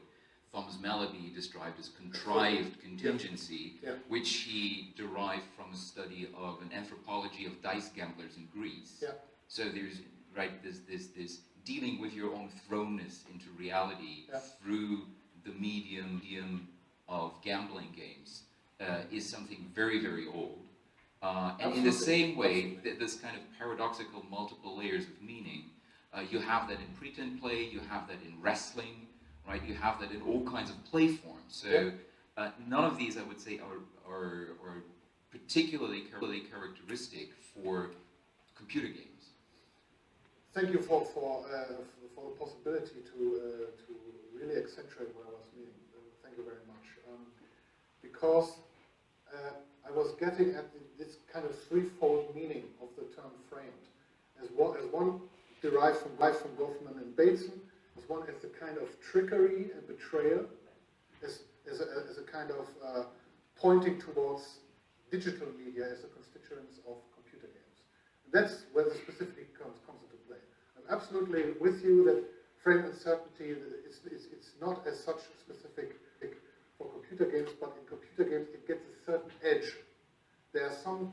Thomas Mallaby described as contrived contingency, yeah. Which he derived from a study of an anthropology of dice gamblers in Greece. Yeah. So there's this dealing with your own thrownness into reality, yeah. Through the medium of gambling games is something very, very old. And in the same way, this kind of paradoxical multiple layers of meaning, you have that in pretend play, you have that in wrestling, right? You have that in all kinds of play forms. So none of these, I would say, are particularly characteristic for computer games. Thank you for the possibility to really accentuate what I was meaning. Thank you very much. Because I was getting at this kind of threefold meaning of the term framed. As one derived from Goffman and Bateson, as one as a kind of trickery and betrayal, as a kind of pointing towards digital media as a constituents of computer games. And that's where the specific comes into play. I'm absolutely with you that frame uncertainty it's not as such specific for computer games, but in computer games it gets a certain edge. There are some,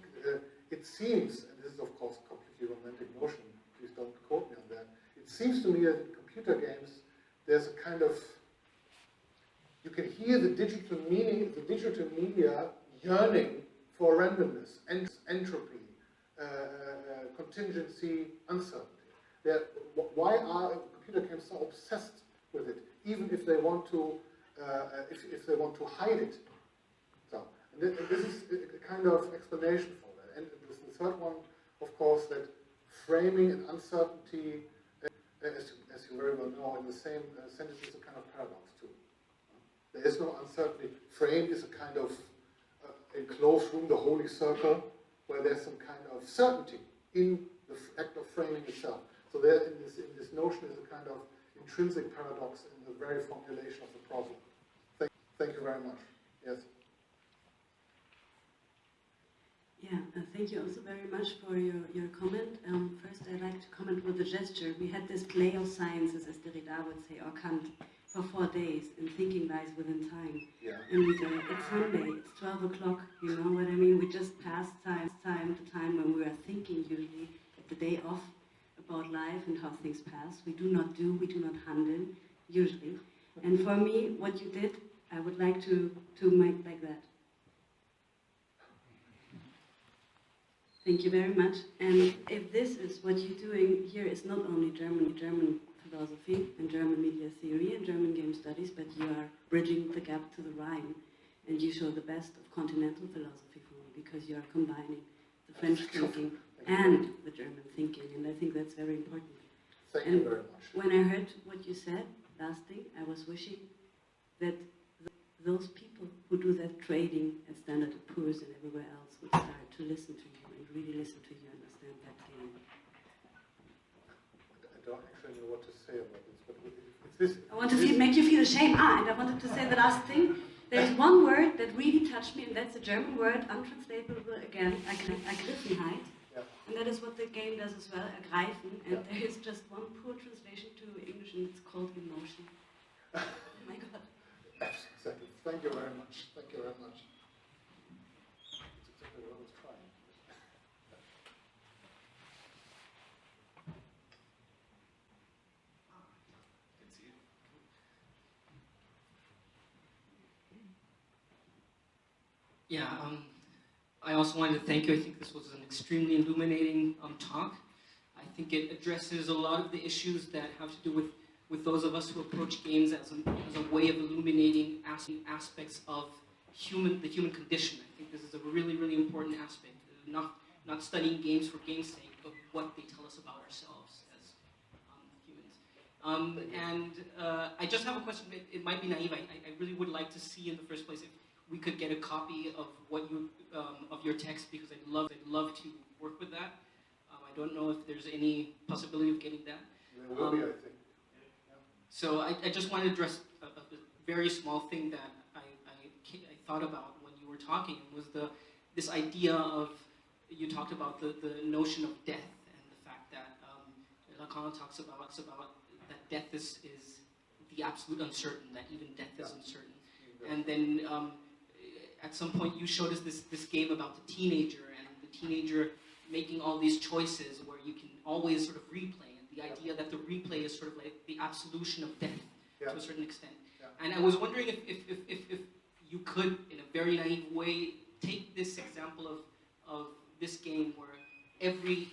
it seems, and this is of course a completely romantic notion, please don't quote me on that, it seems to me that in computer games there's a kind of, you can hear the digital media yearning for randomness, entropy, contingency, uncertainty. Why are computer games so obsessed with it, even if they want to, if they want to hide it? So, and this is a kind of explanation for that. And the third one, of course, that framing and uncertainty, as you very well know, in the same sentence is a kind of paradox too. There is no uncertainty. Frame is a kind of enclosed room, the holy circle, where there's some kind of certainty in the act of framing itself. So there, in this notion, is a kind of intrinsic paradox in the very formulation of the problem. Thank you very much. Yes. Yeah, thank you also very much for your comment. First, I'd like to comment with a gesture. We had this play of sciences, as DiGRA would say, or Kant, for 4 days, and thinking lies within time. Yeah. And it's Sunday, it's 12 o'clock, you know what I mean? We just passed the time when we are thinking usually at the day off about life and how things pass. We do not handle, usually. And for me, what you did, I would like to make like that. Thank you very much. And if this is what you're doing here is not only German philosophy and German media theory and German game studies, but you are bridging the gap to the Rhine, and you show the best of continental philosophy for me because you are combining the French thinking and the German thinking, and I think that's very important. Thank you very much. When I heard what you said, last thing, I was wishing that those people who do that trading at Standard & Poor's and everywhere else would start to listen to you and really listen to you and understand that game. I don't actually know what to say about this, but it's this. I want to make you feel ashamed. And I wanted to say the last thing. There's one word that really touched me, and that's a German word, untranslatable again, Ergriffenheit. Yeah. And that is what the game does as well, ergreifen. And there is just one poor translation to English, and it's called emotion. Oh my God. Exactly. Thank you very much. Thank you very much. It's exactly what I was trying. Can see it. Yeah, I also wanted to thank you. I think this was an extremely illuminating talk. I think it addresses a lot of the issues that have to do with those of us who approach games as a way of illuminating aspects of the human condition. I think this is a really, really important aspect. Not studying games for game's sake, but what they tell us about ourselves as humans. I just have a question. It might be naive. I really would like to see in the first place if we could get a copy of what you of your text, because I'd love to work with that. I don't know if there's any possibility of getting that. There will be, I think. So I just want to address a very small thing that I thought about when you were talking, was this idea of, you talked about the notion of death and the fact that Lacan talks about that death is the absolute uncertain, that even death is uncertain. And then at some point you showed us this game about the teenager, and the teenager making all these choices where you can always sort of replay, and the idea that the replay is sort of like the absolution of death to a certain extent. And I was wondering if you could, in a very naive way, take this example of this game where the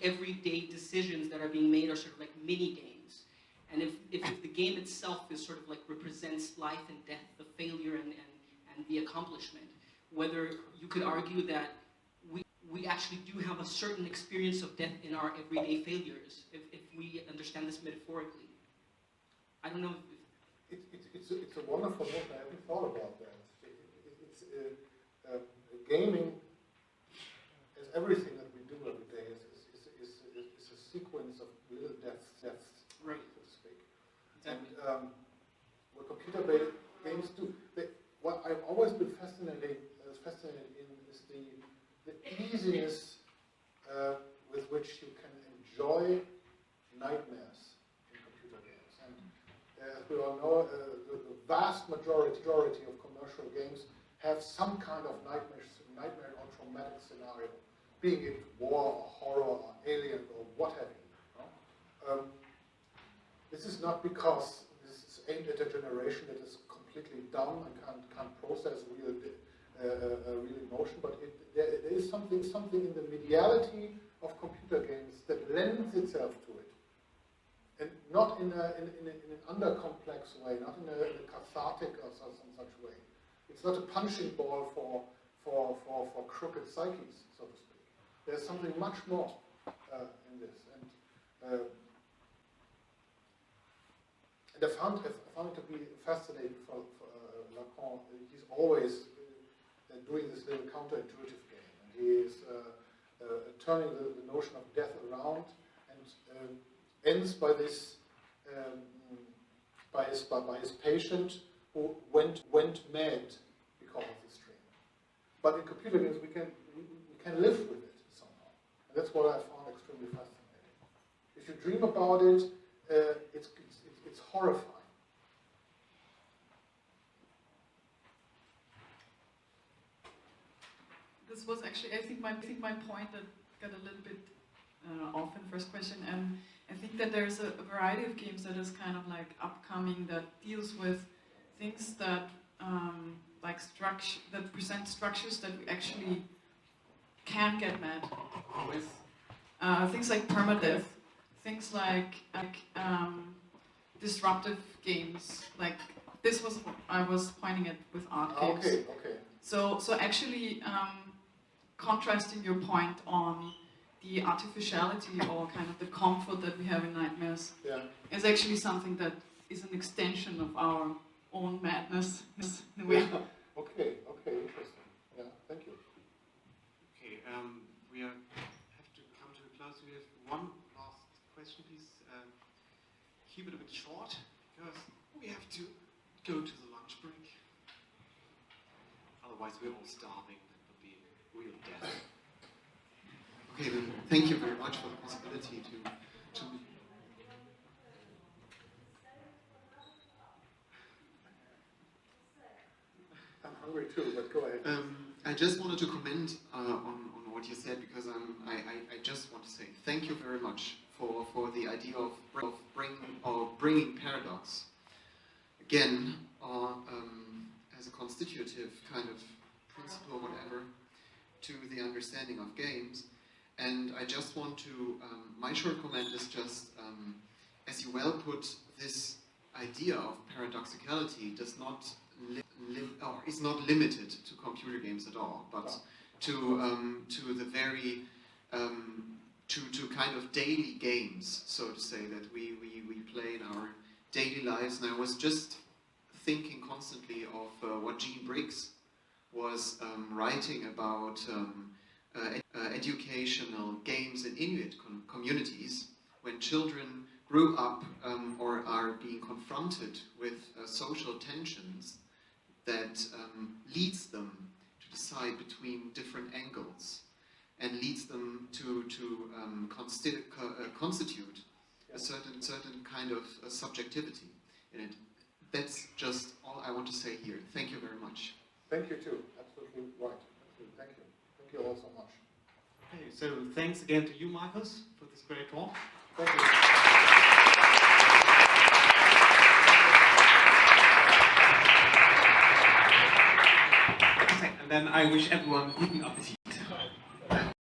everyday decisions that are being made are sort of like mini games. And if the game itself is sort of like represents life and death, the failure and the accomplishment, whether you could argue that we actually do have a certain experience of death in our everyday failures, if we understand this metaphorically. I don't know if... It's a wonderful note. I haven't thought about that. Gaming, as everything that we do every day, is a sequence of little deaths, right, so to speak. Exactly. And what computer-based games do, what I've always been fascinated in is the easiness with which you can enjoy nightmares in computer games. And as we all know, the vast majority of commercial games have some kind of nightmare or traumatic scenario, being it war or horror or alien or what have you. This is not because this is aimed at a generation that is completely dumb and can't process real emotion, but there is something in the mediality of computer games that lends itself to it, and not in an undercomplex way, not in a cathartic or some such way. It's not a punching ball for crooked psyches, so to speak. There's something much more in this, and I found it to be fascinating for Lacan. He's always doing this little counterintuitive game, and he is turning the notion of death around, and ends by this by his patient who went mad because of this dream. But in computer games, we can live with it somehow, and that's what I found extremely fascinating. If you dream about it, it's horrifying. This was actually, I think my point that got a little bit off in the first question, and I think that there's a variety of games that is kind of like upcoming that deals with things that that present structures that we actually can get mad with. Things like permadeath, things like disruptive games, like this was what I was pointing at with art games. Okay. So actually contrasting your point on the artificiality or kind of the comfort that we have in nightmares is actually something that is an extension of our own madness in a way. Okay, interesting. Yeah, thank you. Okay, we have to come to a close. We have one last question, please. Keep it a bit short, because we have to go to the lunch break. Otherwise, we're all starving. That would be real death. Okay, then thank you very much for the possibility to I'm hungry too, but go ahead. I just wanted to comment on what you said, because I just want to say thank you very much for the idea of bringing paradox again as a constitutive kind of principle, whatever, to the understanding of games. And I just want to, my short comment is just, as you well put, this idea of paradoxicality does not or is not limited to computer games at all, but to the very to kind of daily games, so to say, that we play in our daily lives. And I was just thinking constantly of what Jean Briggs was writing about educational games in Inuit communities, when children grew up or are being confronted with social tensions that leads them to decide between different angles and leads them to constitute a certain kind of subjectivity in it. That's just all I want to say here. Thank you very much. Thank you too. Absolutely right. Absolutely. Thank you. Thank you all so much. Okay, so thanks again to you, Markus, for this great talk. Thank you. And then I wish everyone guten Appetit.